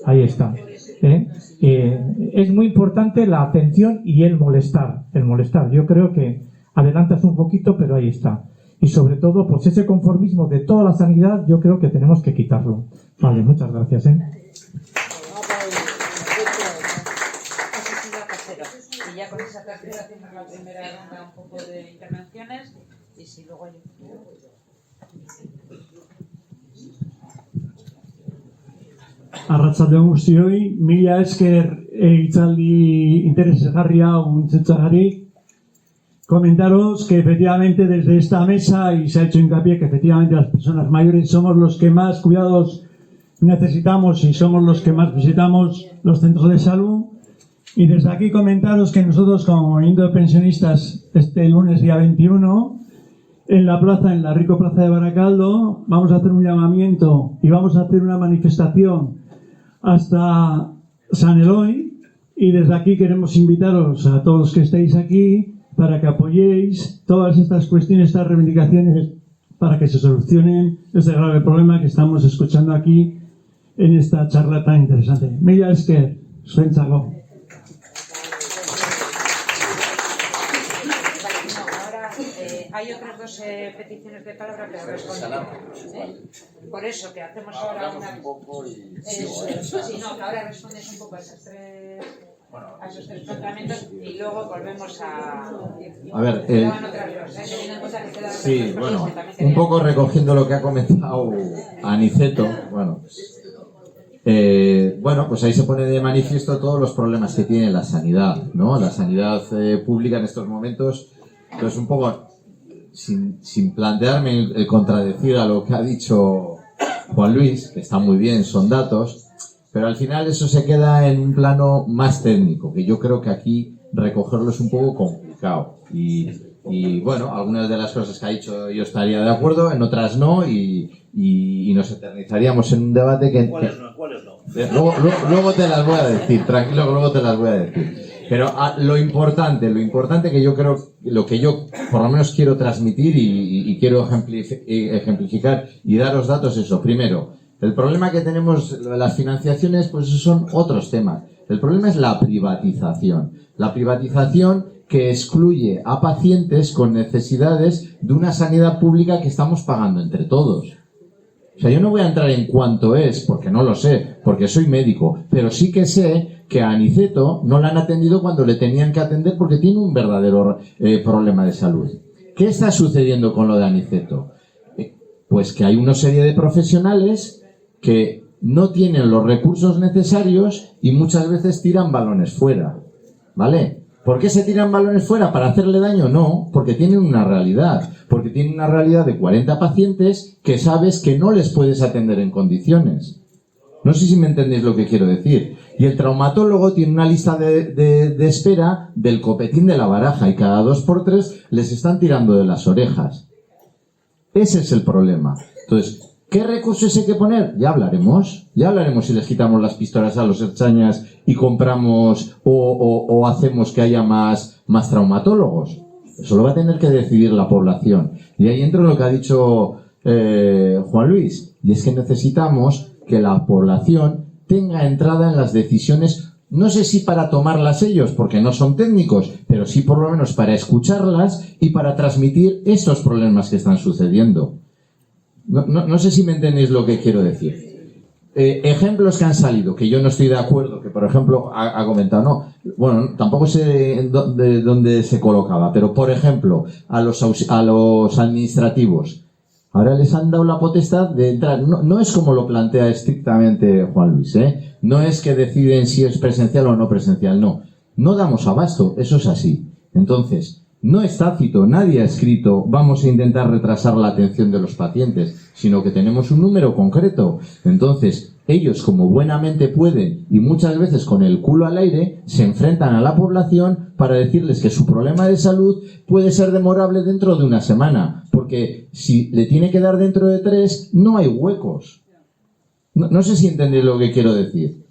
ahí está. Es muy importante la atención y el molestar. Yo creo que adelantas un poquito, pero ahí está. Y sobre todo, pues ese conformismo de toda la sanidad, yo creo que tenemos que quitarlo. Vale, muchas gracias. Y ya con esa tercera hacemos la primera ronda un poco de intervenciones y si luego hay... Arratsaldeon guztioi, mila esker hitzaldi interesgarria untzetsagarik. Comentaros que efectivamente desde esta mesa, y se ha hecho hincapié que efectivamente las personas mayores somos los que más cuidados necesitamos y somos los que más visitamos los centros de salud. Y desde aquí comentaros que nosotros como movimiento de pensionistas este lunes día 21 en la Rico Plaza de Baracaldo vamos a hacer un llamamiento y vamos a hacer una manifestación hasta San Eloy, y desde aquí queremos invitaros a todos los que estéis aquí para que apoyéis todas estas cuestiones, estas reivindicaciones, para que se solucionen este grave problema que estamos escuchando aquí en esta charla tan interesante. Mila esker, zuentzako. Hay otras dos peticiones de palabra que responden. Por eso que hacemos ahora una... Sí, no, ahora respondes un poco a esos tres planteamientos y luego volvemos a ver, sí, bueno, un poco recogiendo lo que ha comentado Aniceto, bueno, pues ahí se pone de manifiesto todos los problemas que tiene la sanidad, ¿no? La sanidad pública en estos momentos, pues un poco sin plantearme el contradecir a lo que ha dicho Juan Luis, que está muy bien, son datos, pero al final eso se queda en un plano más técnico, que yo creo que aquí recogerlo es un poco complicado. Y bueno, algunas de las cosas que ha dicho yo estaría de acuerdo, en otras no, y nos eternizaríamos en un debate que... ¿Cuáles no? Luego te las voy a decir, tranquilo, luego te las voy a decir. Pero lo importante que yo creo, lo que yo por lo menos quiero transmitir y quiero ejemplificar y daros datos es eso. Primero, el problema que tenemos, las financiaciones, pues son otros temas. El problema es la privatización. La privatización que excluye a pacientes con necesidades de una sanidad pública que estamos pagando entre todos. O sea, yo no voy a entrar en cuánto es, porque no lo sé, porque soy médico, pero sí que sé que a Aniceto no la han atendido cuando le tenían que atender porque tiene un verdadero problema de salud. ¿Qué está sucediendo con lo de Aniceto? Pues que hay una serie de profesionales que no tienen los recursos necesarios y muchas veces tiran balones fuera, ¿vale? ¿Por qué se tiran balones fuera? ¿Para hacerle daño? No, porque tienen una realidad. Porque tienen una realidad de 40 pacientes que sabes que no les puedes atender en condiciones. No sé si me entendéis lo que quiero decir. Y el traumatólogo tiene una lista de espera del copetín de la baraja y cada 2x3 les están tirando de las orejas. Ese es el problema. Entonces, ¿qué recursos hay que poner? Ya hablaremos si les quitamos las pistolas a los erchañas y compramos o hacemos que haya más traumatólogos. Eso lo va a tener que decidir la población. Y ahí entra lo que ha dicho Juan Luis, y es que necesitamos que la población tenga entrada en las decisiones, no sé si para tomarlas ellos, porque no son técnicos, pero sí por lo menos para escucharlas y para transmitir estos problemas que están sucediendo. No sé si me entendéis lo que quiero decir. Ejemplos que han salido, que yo no estoy de acuerdo, que por ejemplo ha comentado, no, bueno, tampoco sé de dónde se colocaba, pero por ejemplo, a los administrativos, ahora les han dado la potestad de entrar, no es como lo plantea estrictamente Juan Luis, no es que deciden si es presencial o no presencial, no damos abasto, eso es así. Entonces, no es tácito, nadie ha escrito vamos a intentar retrasar la atención de los pacientes, sino que tenemos un número concreto. Entonces, ellos como buenamente pueden y muchas veces con el culo al aire, se enfrentan a la población para decirles que su problema de salud puede ser demorable dentro de una semana, porque si le tiene que dar dentro de 3, no hay huecos. No sé si entendéis lo que quiero decir.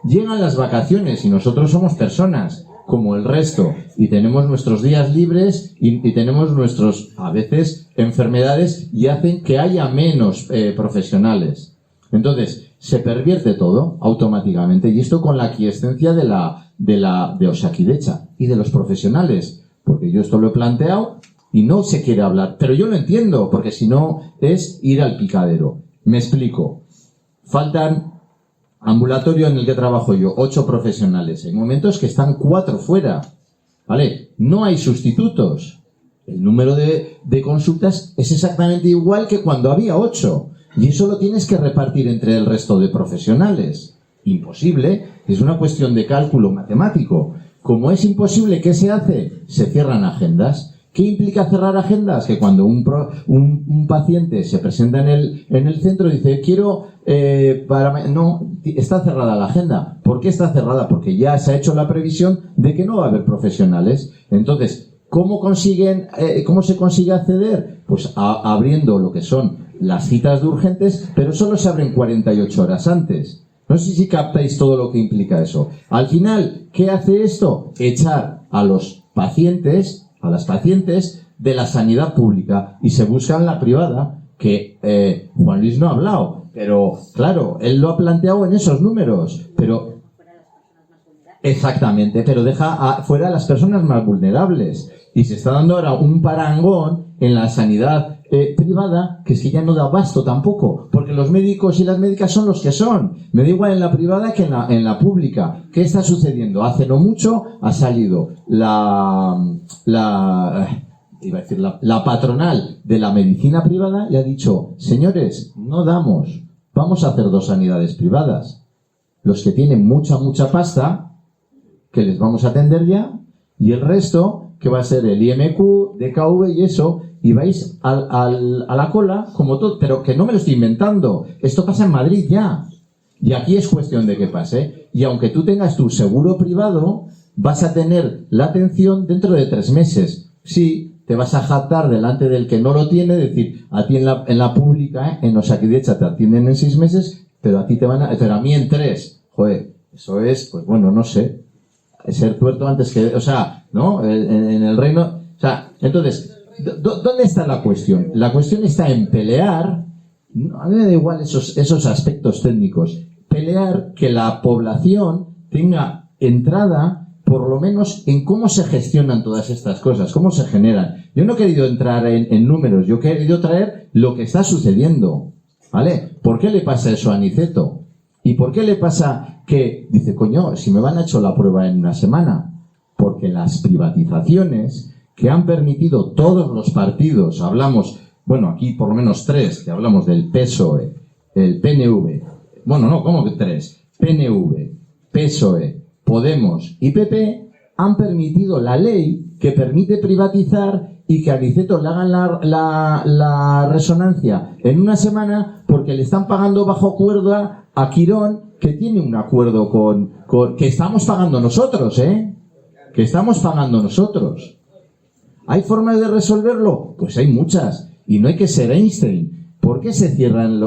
Llegan las vacaciones y nosotros somos personas. como el resto y tenemos nuestros días libres y tenemos nuestros, a veces, enfermedades y hacen que haya menos profesionales. Entonces, se pervierte todo automáticamente y esto con la aquiescencia de Osakidetza y de los profesionales, porque yo esto lo he planteado y no se quiere hablar, pero yo lo entiendo, porque si no es ir al picadero. Me explico. Faltan ambulatorio en el que trabajo yo, 8 profesionales. Hay momentos que están 4 fuera, ¿vale? No hay sustitutos. El número de consultas es exactamente igual que cuando había 8. Y eso lo tienes que repartir entre el resto de profesionales. Imposible. Es una cuestión de cálculo matemático. Como es imposible, ¿qué se hace? Se cierran agendas. ¿Qué implica cerrar agendas? Que cuando un paciente se presenta en el centro dice, quiero... no, está cerrada la agenda. ¿Por qué está cerrada? Porque ya se ha hecho la previsión de que no va a haber profesionales. Entonces, ¿cómo se consigue acceder? Pues abriendo lo que son las citas de urgentes, pero solo se abren 48 horas antes. No sé si captáis todo lo que implica eso. Al final, ¿qué hace esto? Echar a los pacientes, a las pacientes de la sanidad pública y se buscan la privada, que Juan Luis no ha hablado, pero claro, él lo ha planteado en esos números, pero exactamente, pero deja fuera a las personas más vulnerables y se está dando ahora un parangón en la sanidad privada, que es que ya no da abasto tampoco, porque los médicos y las médicas son los que son. Me da igual en la privada que en la pública. ¿Qué está sucediendo? Hace no mucho ha salido la patronal de la medicina privada y ha dicho, señores, no damos, vamos a hacer 2 sanidades privadas. Los que tienen mucha pasta, que les vamos a atender ya, y el resto, que va a ser el IMQ, DKV y eso, y vais a la cola, como todo, pero que no me lo estoy inventando. Esto pasa en Madrid ya. Y aquí es cuestión de que pase. Y aunque tú tengas tu seguro privado, vas a tener la atención dentro de 3 meses. Sí, te vas a jactar delante del que no lo tiene, decir, a ti en la pública, en Osakidetza te atienden en 6 meses, pero a ti pero a mí en 3. Joder, eso es, pues bueno, no sé, ser tuerto antes que, o sea, ¿no? En el reino, o sea, entonces, ¿dónde está la cuestión? La cuestión está en pelear, a mí me da igual esos aspectos técnicos, pelear que la población tenga entrada, por lo menos, en cómo se gestionan todas estas cosas, cómo se generan. Yo no he querido entrar en números, yo he querido traer lo que está sucediendo, ¿vale? ¿Por qué le pasa eso a Aniceto? ¿Y por qué le pasa que, dice, coño, si me van a hecho la prueba en una semana? Porque las privatizaciones que han permitido todos los partidos, hablamos, bueno, aquí por lo menos 3, que hablamos del PSOE, el PNV, bueno, no, ¿cómo que 3? PNV, PSOE, Podemos y PP han permitido la ley que permite privatizar y que a Aniceto le hagan la resonancia en una semana porque le están pagando bajo cuerda a Quirón, que tiene un acuerdo con que estamos pagando nosotros, que estamos pagando nosotros. ¿Hay formas de resolverlo? Pues hay muchas. Y no hay que ser Einstein. ¿Por qué se cierran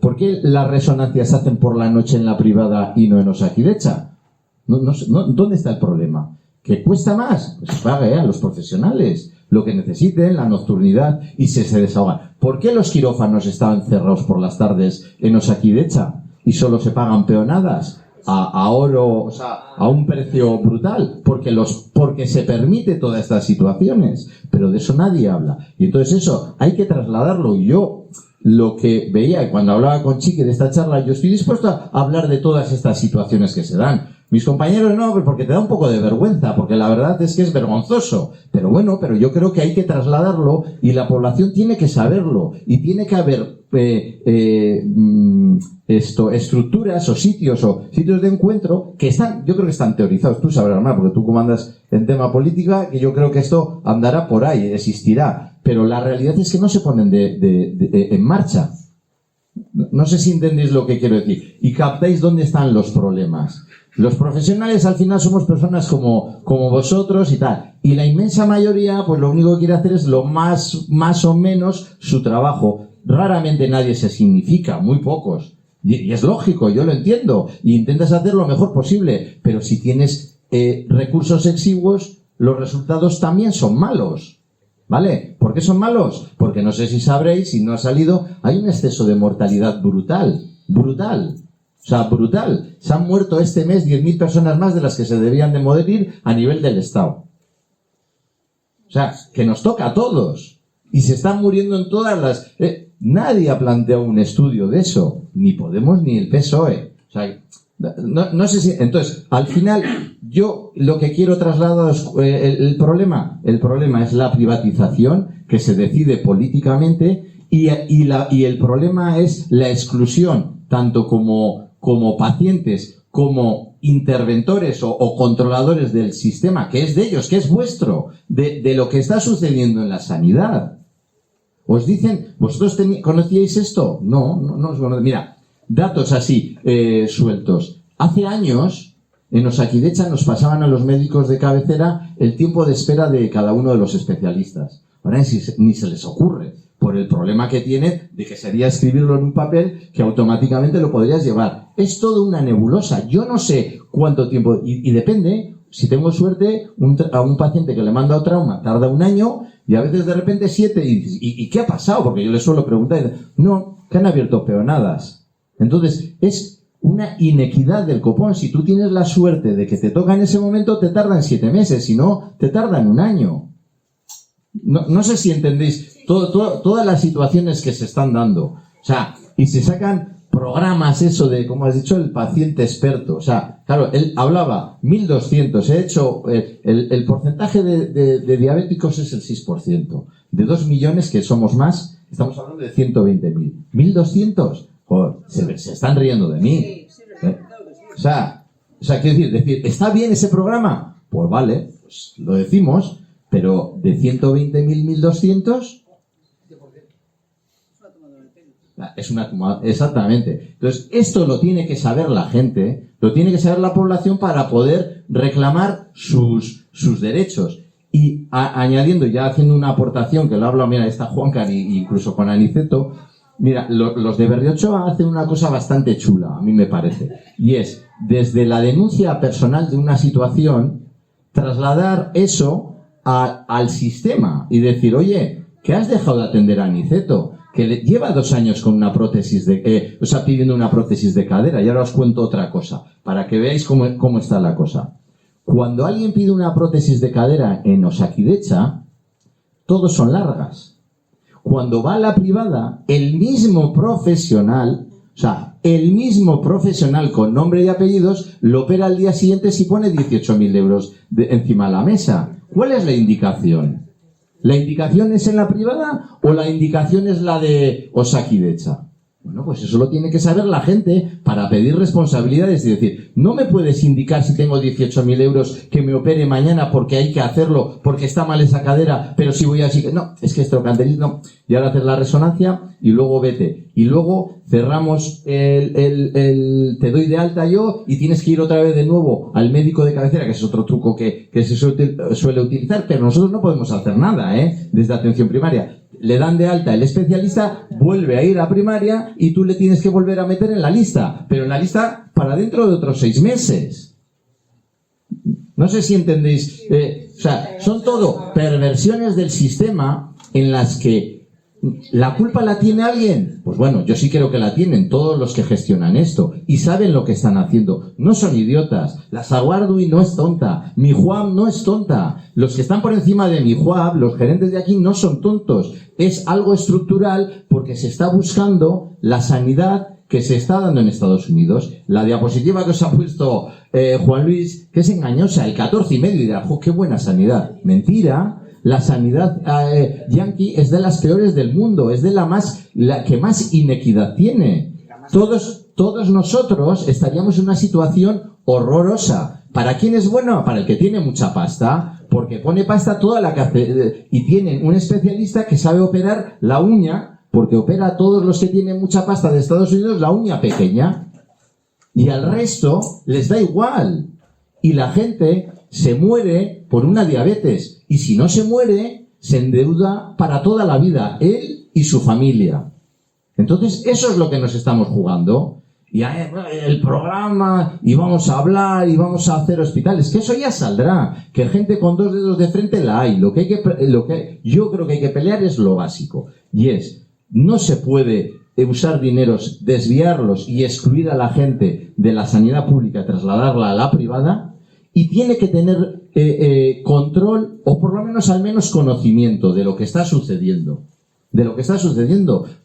¿por qué las resonancias se hacen por la noche en la privada y no en Osakidetza? ¿Dónde está el problema? ¿Que cuesta más? Pues pague a los profesionales lo que necesiten, la nocturnidad, y se desahogan. ¿Por qué los quirófanos estaban cerrados por las tardes en Osakidetza y solo se pagan peonadas a oro, o sea, a un precio brutal? Porque se permite todas estas situaciones, pero de eso nadie habla. Y entonces eso hay que trasladarlo. Y yo lo que veía cuando hablaba con Chiqui de esta charla, yo estoy dispuesto a hablar de todas estas situaciones que se dan. Mis compañeros no, porque te da un poco de vergüenza, porque la verdad es que es vergonzoso. Pero bueno, pero yo creo que hay que trasladarlo y la población tiene que saberlo. Y tiene que haber estructuras o sitios de encuentro que están, yo creo que están teorizados. Tú sabrás más, porque tú comandas en tema política, que yo creo que esto andará por ahí, existirá. Pero la realidad es que no se ponen en marcha. No sé si entendéis lo que quiero decir. Y captáis dónde están los problemas. Los profesionales al final somos personas como vosotros y tal. Y la inmensa mayoría, pues lo único que quiere hacer es lo más o menos su trabajo. Raramente nadie se significa, muy pocos. Y es lógico, yo lo entiendo. Y intentas hacer lo mejor posible. Pero si tienes recursos exiguos, los resultados también son malos. ¿Vale? ¿Por qué son malos? Porque no sé si sabréis, si no ha salido, hay un exceso de mortalidad brutal. Brutal. O sea, brutal. Se han muerto este mes 10.000 personas más de las que se debían de morir a nivel del Estado. O sea, que nos toca a todos. Y se están muriendo en todas las... nadie ha planteado un estudio de eso. Ni Podemos ni el PSOE. O sea, no sé si... Entonces, al final, yo lo que quiero trasladar es el problema es la privatización que se decide políticamente y el problema es la exclusión, tanto como pacientes, como interventores o controladores del sistema, que es de ellos, que es vuestro, de lo que está sucediendo en la sanidad. Os dicen, ¿vosotros conocíais esto? No os conocéis. Mira, datos así, sueltos. Hace años, en Osakidecha nos pasaban a los médicos de cabecera el tiempo de espera de cada uno de los especialistas. Ahora ni se les ocurre, por el problema que tiene de que sería escribirlo en un papel que automáticamente lo podrías llevar. Es todo una nebulosa. Yo no sé cuánto tiempo, y depende, si tengo suerte, a un paciente que le manda trauma tarda 1 año y a veces de repente 7, ¿y qué ha pasado? Porque yo le suelo preguntar, no, que han abierto peonadas. Entonces, es una inequidad del copón. Si tú tienes la suerte de que te toca en ese momento, te tardan 7 meses, si no, te tardan 1 año. No sé si entendéis todas las situaciones que se están dando. O sea, y se sacan programas, eso de, como has dicho, el paciente experto. O sea, claro, él hablaba 1.200. He hecho, el porcentaje de diabéticos es el 6%. De 2 millones, que somos más, estamos hablando de 120.000. 1.200. Joder, se están riendo de mí. O sea, quiero decir, ¿está bien ese programa? Pues vale, pues lo decimos, pero de 120.000, 1.200... Es una tomada, exactamente. Entonces, esto lo tiene que saber la gente, lo tiene que saber la población para poder reclamar sus derechos. Y añadiendo, ya haciendo una aportación, que lo habla, mira, está Juancar y incluso con Aniceto, mira, los de Berriochoa hacen una cosa bastante chula, a mí me parece. Y es, desde la denuncia personal de una situación, trasladar eso al sistema y decir, oye, ¿qué has dejado de atender a Aniceto? Que lleva 2 años con una prótesis pidiendo una prótesis de cadera. Y ahora os cuento otra cosa, para que veáis cómo está la cosa. Cuando alguien pide una prótesis de cadera en Osakidecha, todos son largas. Cuando va a la privada, el mismo profesional con nombre y apellidos, lo opera al día siguiente si pone 18.000 euros encima de la mesa. ¿Cuál es la indicación? ¿La indicación es en la privada o la indicación es la de Osakidecha? Bueno, pues eso lo tiene que saber la gente para pedir responsabilidades y decir, no me puedes indicar si tengo 18.000 euros que me opere mañana porque hay que hacerlo, porque está mal esa cadera, pero si voy así, no, es que esto no. Y ahora hacer la resonancia y luego vete. Y luego cerramos te doy de alta yo y tienes que ir otra vez de nuevo al médico de cabecera, que es otro truco que se suele utilizar, pero nosotros no podemos hacer nada, desde atención primaria. Le dan de alta el especialista, vuelve a ir a primaria y tú le tienes que volver a meter en la lista, pero en la lista para dentro de otros 6 meses. No sé si entendéis. Son todo perversiones del sistema en las que ¿la culpa la tiene alguien? Pues bueno, yo sí creo que la tienen todos los que gestionan esto y saben lo que están haciendo. No son idiotas. La Saguardui no es tonta. Mijuab no es tonta. Los que están por encima de Mijuab, los gerentes de aquí, no son tontos. Es algo estructural porque se está buscando la sanidad que se está dando en Estados Unidos. La diapositiva que os ha puesto Juan Luis, que es engañosa, el 14,5 y dirá, ¡qué buena sanidad! Mentira. La sanidad yanqui es de las peores del mundo, es de la que más inequidad tiene. Todos nosotros estaríamos en una situación horrorosa. ¿Para quién es bueno? Para el que tiene mucha pasta, porque pone pasta toda la que hace, y tienen un especialista que sabe operar la uña, porque opera a todos los que tienen mucha pasta de Estados Unidos la uña pequeña, y al resto les da igual. Y la gente se muere por una diabetes. Y si no se muere, se endeuda para toda la vida, él y su familia. Entonces, eso es lo que nos estamos jugando. Y el programa, y vamos a hablar, y vamos a hacer hospitales, que eso ya saldrá, que gente con 2 dedos de frente la hay. Yo creo que hay que pelear es lo básico, y es, no se puede usar dineros, desviarlos y excluir a la gente de la sanidad pública, trasladarla a la privada, y tiene que tener control, o por lo menos al menos conocimiento de lo que está sucediendo.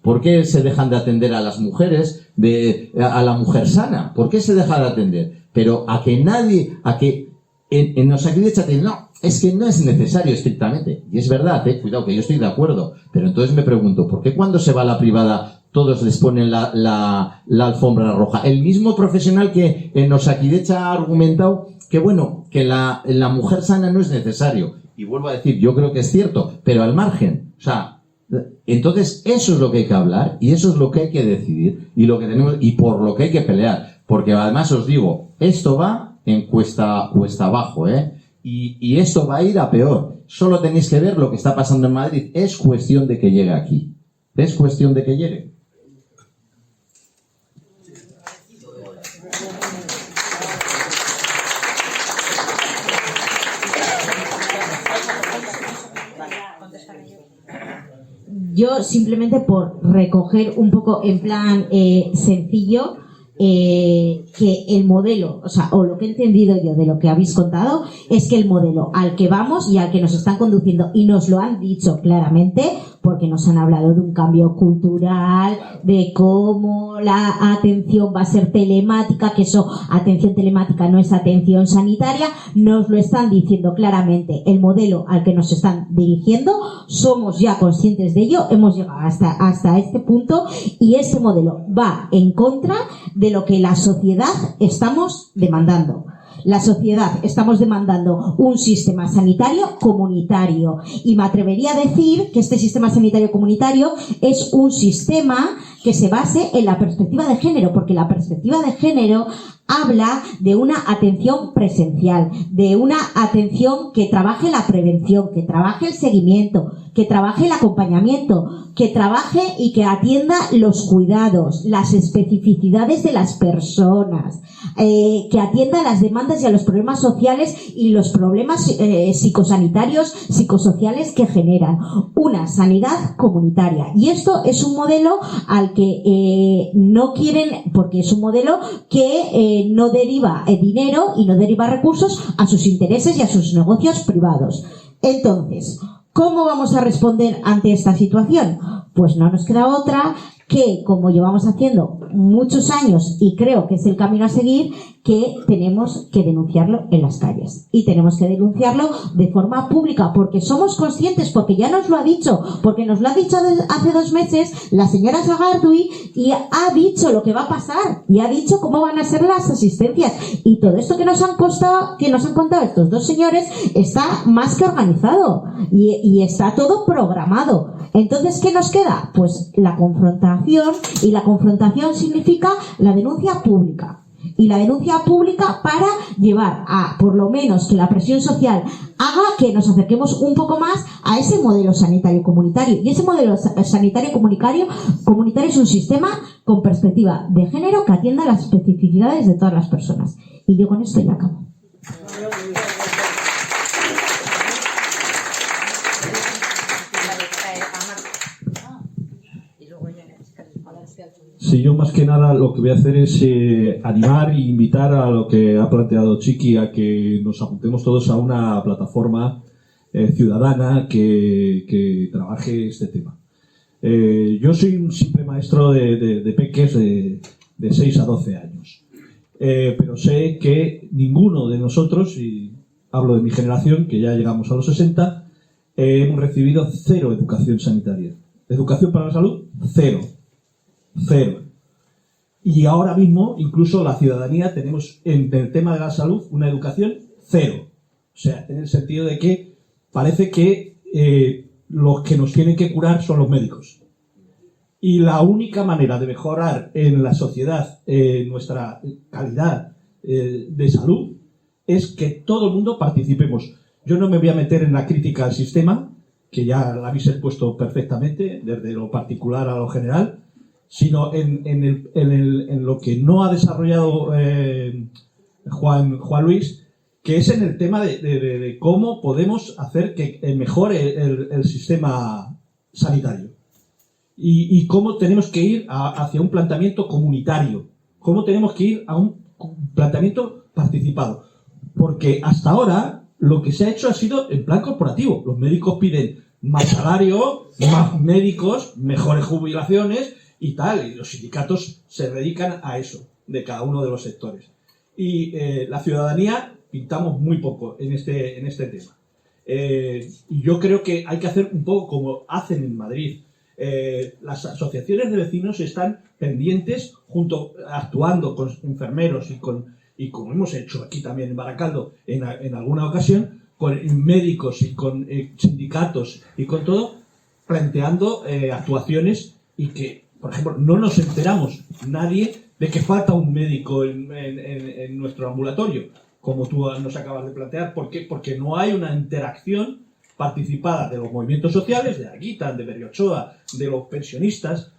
¿Por qué se dejan de atender a las mujeres, a la mujer sana? ¿Por qué se deja de atender? Pero en Osakidetza te dicen, no, es que no es necesario estrictamente. Y es verdad, cuidado, que yo estoy de acuerdo. Pero entonces me pregunto, ¿por qué cuando se va a la privada todos les ponen la alfombra roja? El mismo profesional que en Osakidetza ha argumentado que bueno, que la mujer sana no es necesario. Y vuelvo a decir, yo creo que es cierto, pero al margen. O sea, entonces eso es lo que hay que hablar y eso es lo que hay que decidir y lo que tenemos y por lo que hay que pelear. Porque además os digo, esto va en cuesta abajo, y esto va a ir a peor. Solo tenéis que ver lo que está pasando en Madrid. Es cuestión de que llegue aquí. Es cuestión de que llegue. Yo simplemente por recoger un poco en plan sencillo, que el modelo, o lo que he entendido yo de lo que habéis contado, es que el modelo al que vamos y al que nos están conduciendo, y nos lo han dicho claramente, porque nos han hablado de un cambio cultural, de cómo la atención va a ser telemática, que eso, atención telemática no es atención sanitaria, nos lo están diciendo claramente. El modelo al que nos están dirigiendo, somos ya conscientes de ello, hemos llegado hasta este punto, y este modelo va en contra de lo que la sociedad estamos demandando. La sociedad estamos demandando un sistema sanitario comunitario, y me atrevería a decir que este sistema sanitario comunitario es un sistema que se base en la perspectiva de género, porque la perspectiva de género habla de una atención presencial, de una atención que trabaje la prevención, que trabaje el seguimiento, que trabaje el acompañamiento, que trabaje y que atienda los cuidados, las especificidades de las personas, que atienda las demandas y a los problemas sociales y los problemas psicosanitarios, psicosociales que generan una sanidad comunitaria. Y esto es un modelo al que no quieren, porque es un modelo que no deriva dinero y no deriva recursos a sus intereses y a sus negocios privados. Entonces, ¿cómo vamos a responder ante esta situación? Pues no nos queda otra que, como llevamos haciendo muchos años, y creo que es el camino a seguir, que tenemos que denunciarlo en las calles. Y tenemos que denunciarlo de forma pública, porque somos conscientes, porque ya nos lo ha dicho, porque nos lo ha dicho hace 2 meses la señora Sagardui, y ha dicho lo que va a pasar, y ha dicho cómo van a ser las asistencias. Y todo esto que nos han contado estos 2 señores está más que organizado, y está todo programado. Entonces, ¿qué nos queda? Pues la confrontación, y la confrontación significa la denuncia pública. Y la denuncia pública para llevar a, por lo menos, que la presión social haga que nos acerquemos un poco más a ese modelo sanitario comunitario. Y ese modelo sanitario comunitario es un sistema con perspectiva de género que atienda las especificidades de todas las personas. Y yo con esto ya acabo. Sí, yo más que nada lo que voy a hacer es animar e invitar a lo que ha planteado Chiqui, a que nos apuntemos todos a una plataforma ciudadana que trabaje este tema. Yo soy un simple maestro de peques de 6 a 12 años, pero sé que ninguno de nosotros, y hablo de mi generación, que ya llegamos a los 60, hemos recibido 0 educación sanitaria. Educación para la salud, 0. Y ahora mismo, incluso la ciudadanía, tenemos en el tema de la salud una educación 0. O sea, en el sentido de que parece que los que nos tienen que curar son los médicos. Y la única manera de mejorar en la sociedad nuestra calidad de salud es que todo el mundo participemos. Yo no me voy a meter en la crítica al sistema, que ya la habéis expuesto perfectamente, desde lo particular a lo general, sino en lo que no ha desarrollado Juan Luis, que es en el tema de cómo podemos hacer que mejore el sistema sanitario y cómo tenemos que ir hacia un planteamiento comunitario, cómo tenemos que ir a un planteamiento participado, porque hasta ahora lo que se ha hecho ha sido en plan corporativo. Los médicos piden más salario, más médicos, mejores jubilaciones y tal, y los sindicatos se dedican a eso de cada uno de los sectores. Y la ciudadanía pintamos muy poco en este tema. Y yo creo que hay que hacer un poco como hacen en Madrid. Las asociaciones de vecinos están pendientes, actuando con enfermeros y como hemos hecho aquí también en Baracaldo en alguna ocasión, con médicos y con sindicatos y con todo, planteando actuaciones y que, por ejemplo, no nos enteramos nadie de que falta un médico en nuestro ambulatorio, como tú nos acabas de plantear. ¿Por qué? Porque no hay una interacción participada de los movimientos sociales, de Aguita, de Berriochoa, de los pensionistas,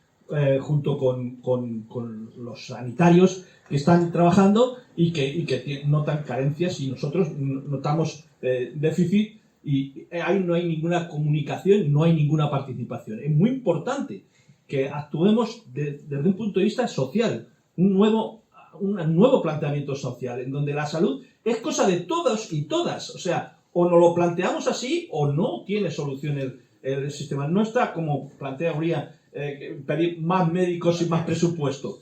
junto con los sanitarios que están trabajando y que notan carencias, y nosotros notamos déficit, y ahí no hay ninguna comunicación, no hay ninguna participación. Es muy importante que actuemos desde un punto de vista social, un nuevo planteamiento social, en donde la salud es cosa de todos y todas. O sea, o nos lo planteamos así o no tiene solución el sistema. No está como plantea Uría, pedir más médicos y más presupuesto,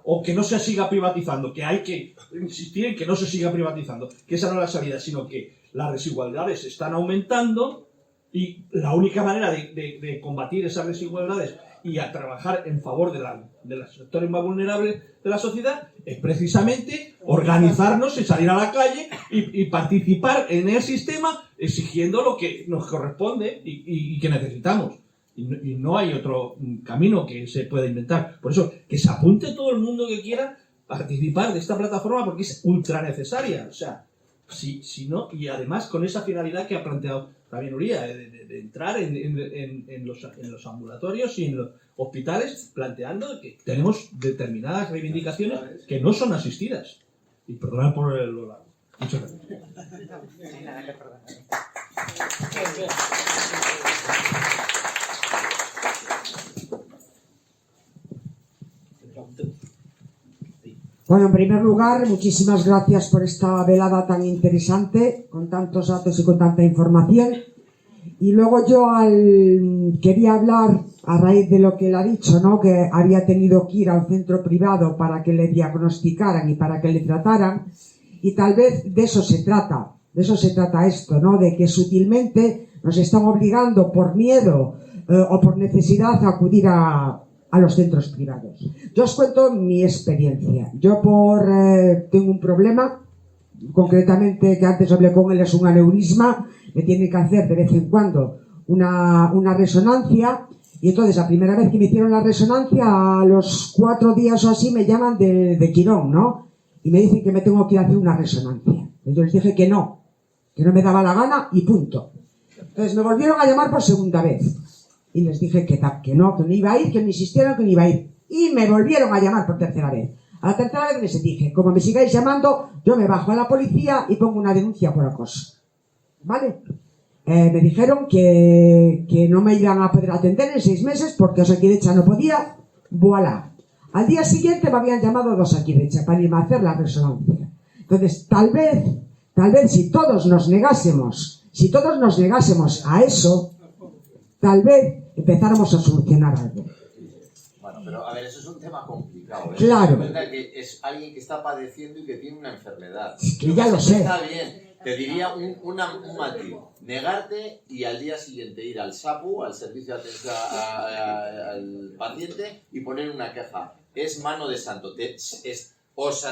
o que no se siga privatizando, que hay que insistir en que no se siga privatizando, que esa no es la salida, sino que las desigualdades están aumentando y la única manera de combatir esas desigualdades y a trabajar en favor de los sectores más vulnerables de la sociedad es precisamente organizarnos y salir a la calle y participar en el sistema, exigiendo lo que nos corresponde y que necesitamos. Y no hay otro camino que se pueda inventar. Por eso, que se apunte todo el mundo que quiera participar de esta plataforma, porque es ultra necesaria. O sea, si no, y además con esa finalidad que ha planteado también Uría, de entrar en los ambulatorios y en los hospitales, planteando que tenemos determinadas reivindicaciones que no son asistidas. Y perdonad por lo largo. Muchas gracias. Bueno, en primer lugar, muchísimas gracias por esta velada tan interesante, con tantos datos y con tanta información. Y luego yo quería hablar, a raíz de lo que él ha dicho, ¿no?, que había tenido que ir a un centro privado para que le diagnosticaran y para que le trataran, y tal vez de eso se trata esto, ¿no?, de que sutilmente nos están obligando por miedo o por necesidad a acudir a los centros privados. Yo os cuento mi experiencia. Yo tengo un problema, concretamente, que antes hablé con él, es un aneurisma. Me tiene que hacer de vez en cuando una resonancia, y entonces la primera vez que me hicieron la resonancia, a los 4 días o así me llaman de Quirón, ¿no? Y me dicen que me tengo que ir a hacer una resonancia. Y yo les dije que no me daba la gana y punto. Entonces me volvieron a llamar por segunda vez. Y les dije que no iba a ir, que me insistieron que no iba a ir. Y me volvieron a llamar por tercera vez. A la tercera vez les dije, como me sigáis llamando, yo me bajo a la policía y pongo una denuncia por acoso. ¿Vale? Me dijeron que no me iban a poder atender en 6 meses porque Osakidetza no podía. Voilà. Al día siguiente me habían llamado de Osakidetza para irme a hacer la resonancia. Entonces, tal vez si todos nos negásemos a eso, tal vez empezáramos a solucionar algo. Bueno, pero a ver, eso es un tema complicado, ¿eh? Claro. Es verdad que es alguien que está padeciendo y que tiene una enfermedad. Que ya lo sé. Está bien. Te diría un matiz. Negarte y al día siguiente ir al SAPU, al servicio de atención al paciente, y poner una queja. Es mano de santo. Os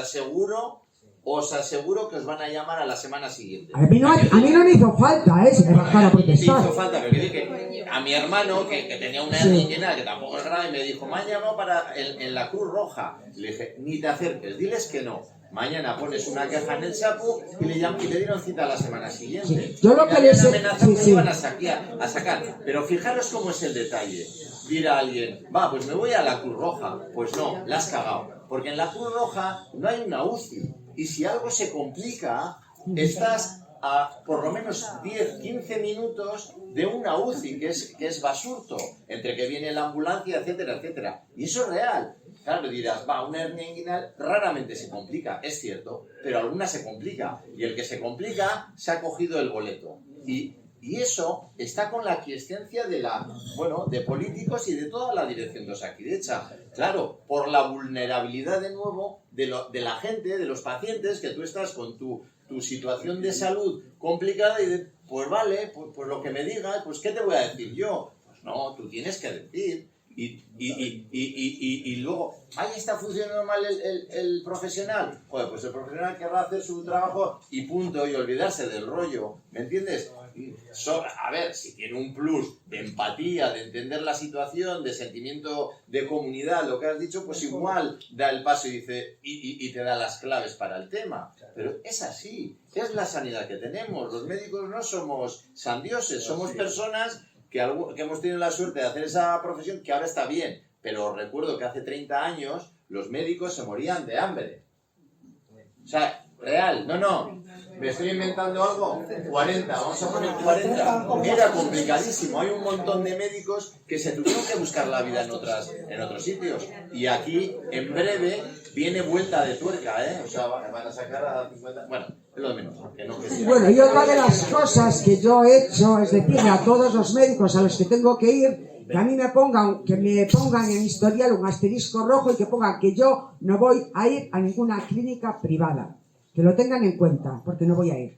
aseguro que os van a llamar a la semana siguiente. A mí no me hizo falta, si me bajara a protestar. Me hizo falta, pero que dije a mi hermano, que tenía una hernia inguinal, que tampoco es grave, me dijo, me han llamado en la Cruz Roja. Le dije, ni te acerques, diles que no. Mañana pones una queja en el SAPU y le dieron cita a la semana siguiente. Sí. Yo lo que les amenazado que iban a sacar. Pero fijaros cómo es el detalle. Dirá alguien, pues me voy a la Cruz Roja. Pues no, la has cagado. Porque en la Cruz Roja no hay una UCI. Y si algo se complica, estás a por lo menos 10, 15 minutos de una UCI, que es Basurto, entre que viene la ambulancia, etcétera, etcétera. Y eso es real. Claro, dirás, una hernia inguinal raramente se complica, es cierto, pero alguna se complica. Y el que se complica se ha cogido el boleto. Y eso está con la aquiescencia de políticos y de toda la dirección de Osakidetza. Claro, por la vulnerabilidad de nuevo de la gente, de los pacientes, que tú estás con tu situación de salud complicada y pues vale, pues lo que me digas, pues ¿qué te voy a decir yo? Pues no, tú tienes que decir. Y luego, ahí está funcionando mal el profesional. Joder, pues el profesional querrá hacer su trabajo y punto, y olvidarse del rollo. ¿Me entiendes? A ver, si tiene un plus de empatía, de entender la situación, de sentimiento de comunidad, lo que has dicho, pues igual da el paso y dice y te da las claves para el tema. Pero es así, es la sanidad que tenemos. Los médicos no somos sandioses, somos personas que hemos tenido la suerte de hacer esa profesión, que ahora está bien. Pero recuerdo que hace 30 años los médicos se morían de hambre. O sea, real, no. ¿Me estoy inventando algo? 40, vamos a poner 40. Era complicadísimo. Hay un montón de médicos que se tuvieron que buscar la vida en otros sitios. Y aquí, en breve, viene vuelta de tuerca, ¿eh? O sea, van a sacar a 50... Bueno, es lo de menos. Bueno, y otra de las cosas que yo he hecho es decirle a todos los médicos a los que tengo que ir, que a mí me pongan en historial un asterisco rojo y que pongan que yo no voy a ir a ninguna clínica privada. Que lo tengan en cuenta, porque no voy a ir.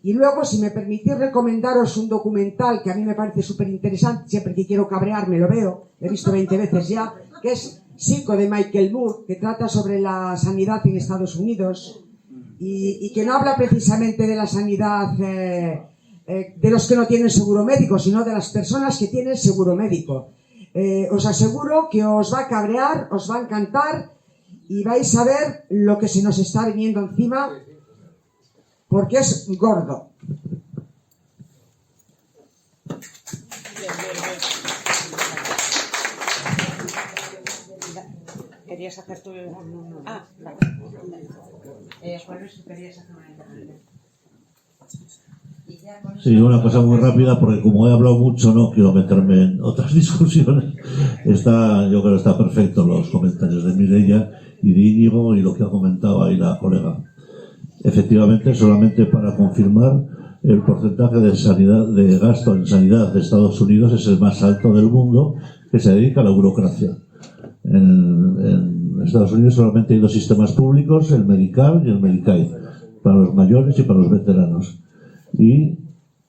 Y luego, si me permitís recomendaros un documental que a mí me parece súper interesante, siempre que quiero cabrearme lo veo, lo he visto 20 veces ya, que es Psico, de Michael Moore, que trata sobre la sanidad en Estados Unidos y que no habla precisamente de la sanidad de los que no tienen seguro médico, sino de las personas que tienen seguro médico. Os aseguro que os va a cabrear, os va a encantar, y vais a ver lo que se nos está viniendo encima, porque es gordo. ¿Querías hacer tú? Vale. Juan, si querías hacer una intervención. Sí, una cosa muy rápida, porque como he hablado mucho no quiero meterme en otras discusiones. Yo creo que está perfecto los comentarios de Mireia y de Íñigo y lo que ha comentado ahí la colega. Efectivamente, solamente para confirmar, el porcentaje de gasto en sanidad de Estados Unidos es el más alto del mundo, que se dedica a la burocracia. En Estados Unidos solamente hay 2 sistemas públicos, el Medical y el Medicaid, para los mayores y para los veteranos. Y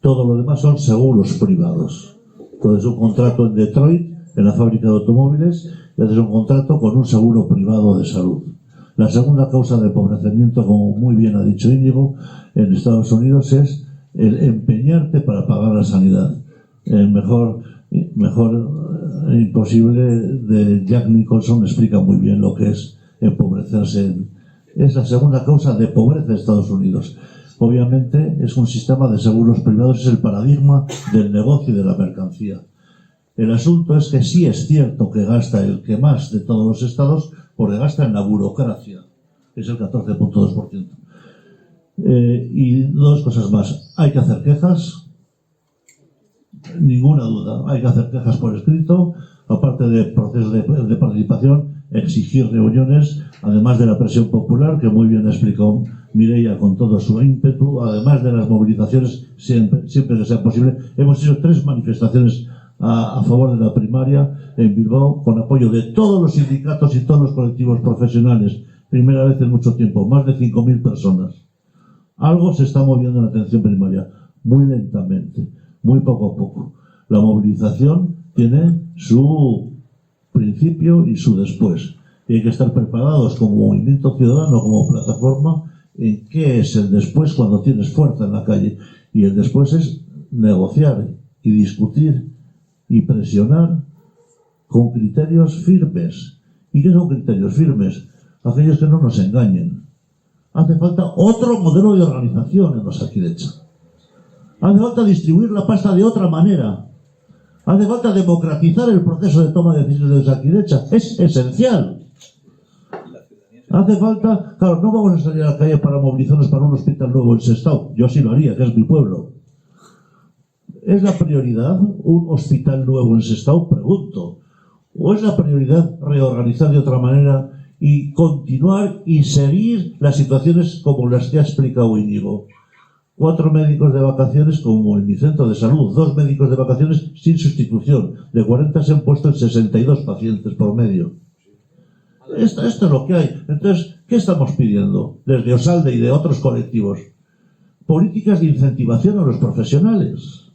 todo lo demás son seguros privados. Todo es un contrato en Detroit, en la fábrica de automóviles, y haces un contrato con un seguro privado de salud. La segunda causa de empobrecimiento, como muy bien ha dicho Íñigo, en Estados Unidos es el empeñarte para pagar la sanidad. El mejor imposible de Jack Nicholson explica muy bien lo que es empobrecerse. Es la segunda causa de pobreza de Estados Unidos. Obviamente es un sistema de seguros privados, es el paradigma del negocio y de la mercancía. El asunto es que sí es cierto que gasta el que más de todos los estados, porque gasta en la burocracia, que es el 14.2%. Y 2 cosas más. Hay que hacer quejas, ninguna duda. Hay que hacer quejas por escrito, aparte de procesos de participación, exigir reuniones, además de la presión popular, que muy bien explicó Mireia con todo su ímpetu, además de las movilizaciones siempre que sea posible. Hemos hecho 3 manifestaciones a favor de la primaria en Bilbao, con apoyo de todos los sindicatos y todos los colectivos profesionales. Primera vez en mucho tiempo, más de 5.000 personas. Algo se está moviendo en la atención primaria, muy lentamente, muy poco a poco. La movilización tiene su principio y su después. Y hay que estar preparados como movimiento ciudadano, como plataforma, en qué es el después cuando tienes fuerza en la calle. Y el después es negociar y discutir y presionar con criterios firmes. ¿Y qué son criterios firmes? Aquellos que no nos engañen, Hace falta otro modelo de organización en Osakidetza. Hace falta distribuir la pasta de otra manera. Hace falta democratizar el proceso de toma de decisiones de Osakidetza. Es esencial. Hace falta... Claro, no vamos a salir a la calle para movilizarnos para un hospital nuevo en Sestao. Yo sí lo haría, que es mi pueblo. ¿Es la prioridad un hospital nuevo en Sestao? Pregunto. ¿O es la prioridad reorganizar de otra manera y continuar y seguir las situaciones como las que ha explicado Íñigo? 4 médicos de vacaciones como en mi centro de salud, 2 médicos de vacaciones sin sustitución. De 40 se han puesto en 62 pacientes por medio. Esto es lo que hay. Entonces, ¿qué estamos pidiendo desde Osalde y de otros colectivos? Políticas de incentivación a los profesionales.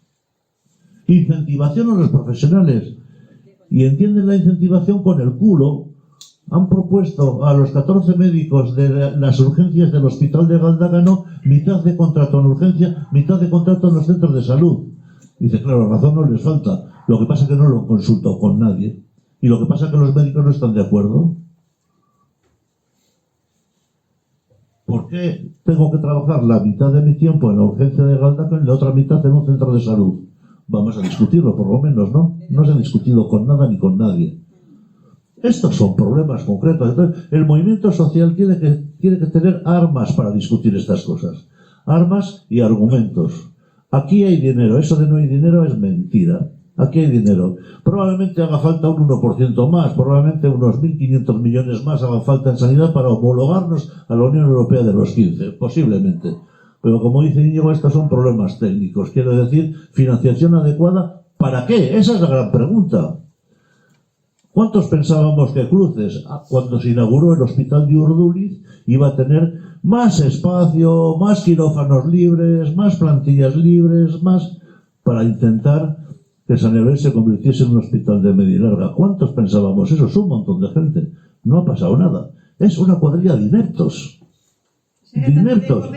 Incentivación a los profesionales. Y entienden la incentivación con el culo. Han propuesto a los 14 médicos de las urgencias del hospital de Galdácano mitad de contrato en urgencia, mitad de contrato en los centros de salud. Dice, claro, razón no les falta. Lo que pasa es que no lo consultó con nadie. Y lo que pasa es que los médicos no están de acuerdo. ¿Por qué tengo que trabajar la mitad de mi tiempo en la urgencia de Galdácano y la otra mitad en un centro de salud? Vamos a discutirlo, por lo menos, ¿no? No se ha discutido con nada ni con nadie. Estos son problemas concretos. Entonces, el movimiento social tiene que tener armas para discutir estas cosas. Armas y argumentos. Aquí hay dinero. Eso de no hay dinero es mentira. Aquí hay dinero. Probablemente haga falta un 1% más. Probablemente unos 1.500 millones más haga falta en sanidad para homologarnos a la Unión Europea de los 15. Posiblemente. Pero como dice Íñigo, estos son problemas técnicos. Quiero decir, financiación adecuada. ¿Para qué? Esa es la gran pregunta. ¿Cuántos pensábamos que Cruces, cuando se inauguró el hospital de Urduliz, iba a tener más espacio, más quirófanos libres, más plantillas libres, más para intentar que San Eloy se convirtiese en un hospital de media y larga? ¿Cuántos pensábamos eso? Es un montón de gente. No ha pasado nada. Es una cuadrilla de ineptos. De ineptos.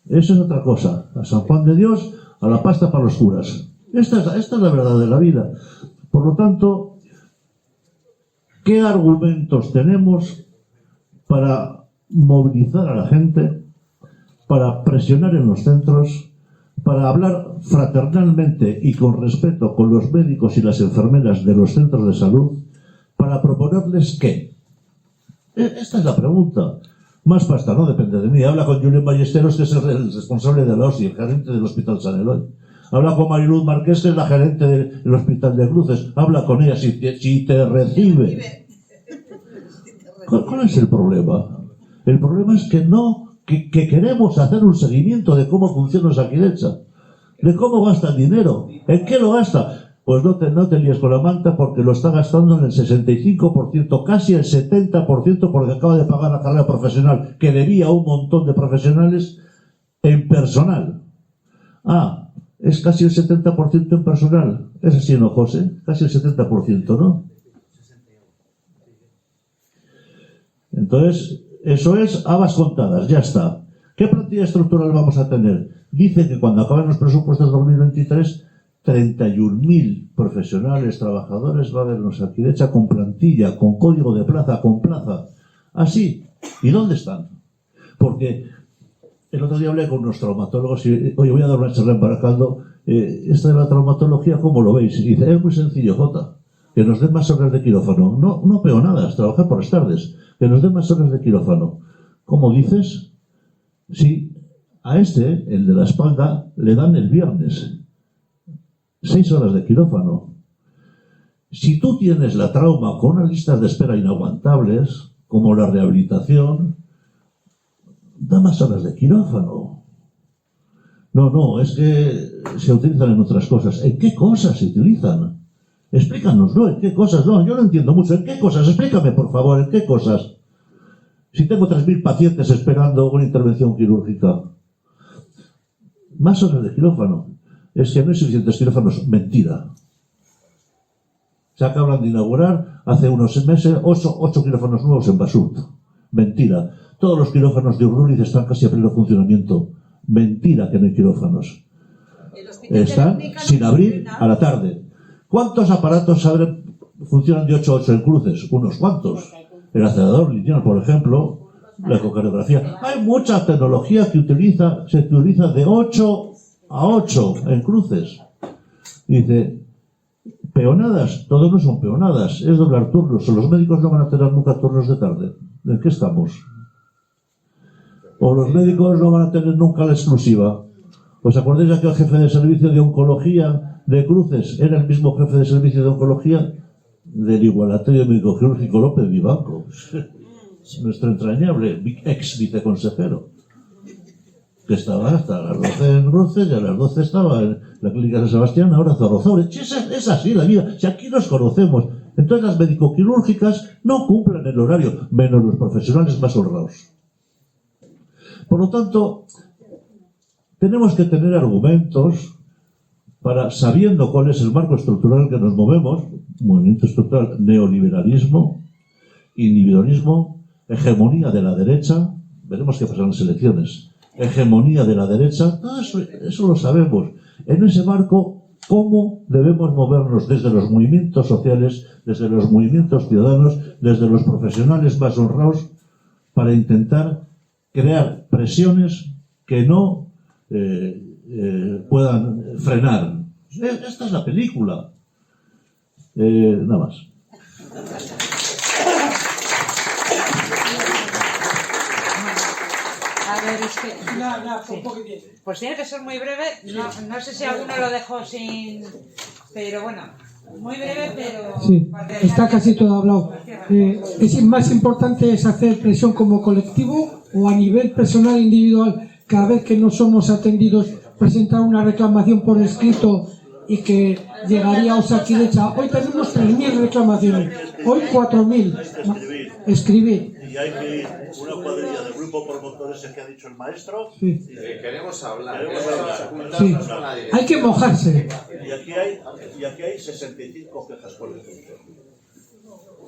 Eso es otra cosa. A San Juan de Dios, a la pasta para los curas. Esta es la verdad de la vida. Por lo tanto, ¿qué argumentos tenemos para movilizar a la gente, para presionar en los centros, para hablar fraternalmente y con respeto con los médicos y las enfermeras de los centros de salud, para proponerles qué? Esta es la pregunta. Más pasta no depende de mí. Habla con Julien Ballesteros, que es el responsable de la OSI, el gerente del Hospital San Eloy. Habla con Mariluz Marqués, que es la gerente del Hospital de Cruces. Habla con ella si te recibe. ¿Cuál es el problema? El problema es que queremos hacer un seguimiento de cómo funciona Osakidetza, de cómo gasta el dinero. ¿En qué lo gasta? Pues no te líes con la manta, porque lo está gastando en el 65%, casi el 70%, porque acaba de pagar la carrera profesional, que debía a un montón de profesionales en personal. Es casi el 70% en personal. Es así, ¿no, José? Casi el 70%, ¿no? Entonces, eso es habas contadas, ya está. ¿Qué plantilla estructural vamos a tener? Dice que cuando acaben los presupuestos de 2023, 31.000 profesionales, trabajadores va a haber en Osakidetza con plantilla, con código de plaza, con plaza. Así. ¿Y dónde están? Porque el otro día hablé con unos traumatólogos y, oye, voy a dar una charla en Baracaldo. Esto de la traumatología, ¿cómo lo veis? Y dice, es muy sencillo, Jota. Que nos den más horas de quirófano. No veo nada, es trabajar por las tardes. Que nos den más horas de quirófano. ¿Cómo dices? Sí, a el de la espalda, le dan el viernes 6 horas de quirófano. Si tú tienes la trauma con unas listas de espera inaguantables, como la rehabilitación, da más horas de quirófano. No, es que se utilizan en otras cosas. ¿En qué cosas se utilizan? Explícanoslo, ¿en qué cosas? No, yo no entiendo mucho. ¿En qué cosas? Explícame, por favor, ¿en qué cosas? Si tengo 3.000 pacientes esperando una intervención quirúrgica. Más horas de quirófano. Es que no hay suficientes quirófanos. Mentira. Se acaban de inaugurar hace unos meses 8 quirófanos nuevos en Basurto. Mentira. Todos los quirófanos de Urduliz están casi a pleno funcionamiento. Mentira que no hay quirófanos. Están sin abrir a la tarde. ¿Cuántos aparatos funcionan de 8 a 8 en Cruces? Unos cuantos. El acelerador lineal, por ejemplo, la ecocardiografía. Hay mucha tecnología que se utiliza de 8 a 8 en cruces. Dice, peonadas, todo no son peonadas, es doblar turnos. O los médicos no van a tener nunca turnos de tarde. ¿En qué estamos? O los médicos no van a tener nunca la exclusiva. ¿Os acordáis de aquel jefe de servicio de oncología de cruces? Era el mismo jefe de servicio de oncología del Igualatorio Médico Quirúrgico López Vivanco. Nuestro entrañable ex viceconsejero, que estaba hasta las 12 en cruces y a las 12 estaba en la clínica de San Sebastián, ahora Zorrozaure. Es así la vida, si aquí nos conocemos. Entonces las médico-quirúrgicas no cumplen el horario, menos los profesionales más honrados. Por lo tanto, tenemos que tener argumentos para, sabiendo cuál es el marco estructural que nos movemos, movimiento estructural, neoliberalismo, individualismo, hegemonía de la derecha, veremos qué pasa en las elecciones, hegemonía de la derecha, todo eso lo sabemos. En ese marco, ¿cómo debemos movernos desde los movimientos sociales, desde los movimientos ciudadanos, desde los profesionales más honrados, para intentar crear presiones que no puedan frenar? Esta es la película. Nada más. A ver, es que... Pues tiene que ser muy breve. No sé si alguno lo dejó sin... Pero bueno, muy breve, pero... Sí, está casi todo hablado. ¿Es más importante es hacer presión como colectivo o a nivel personal individual, cada vez que no somos atendidos, presentar una reclamación por escrito y que llegaría a Osakidetza? Hoy tenemos 3.000 reclamaciones, hoy 4.000. Escribir. Y hay que ir una cuadrilla del grupo promotores que ha dicho el maestro. Sí. Queremos hablar. Sí. Hay que mojarse. Y aquí hay 65 quejas por ejemplo.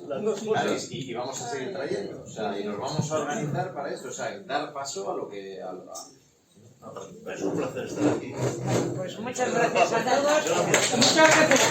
Las dos cosas. Y vamos a seguir trayendo. O sea, y nos vamos a organizar para esto. O sea, dar paso a lo que... Es un placer estar aquí. Pues muchas gracias a todos. Muchas gracias.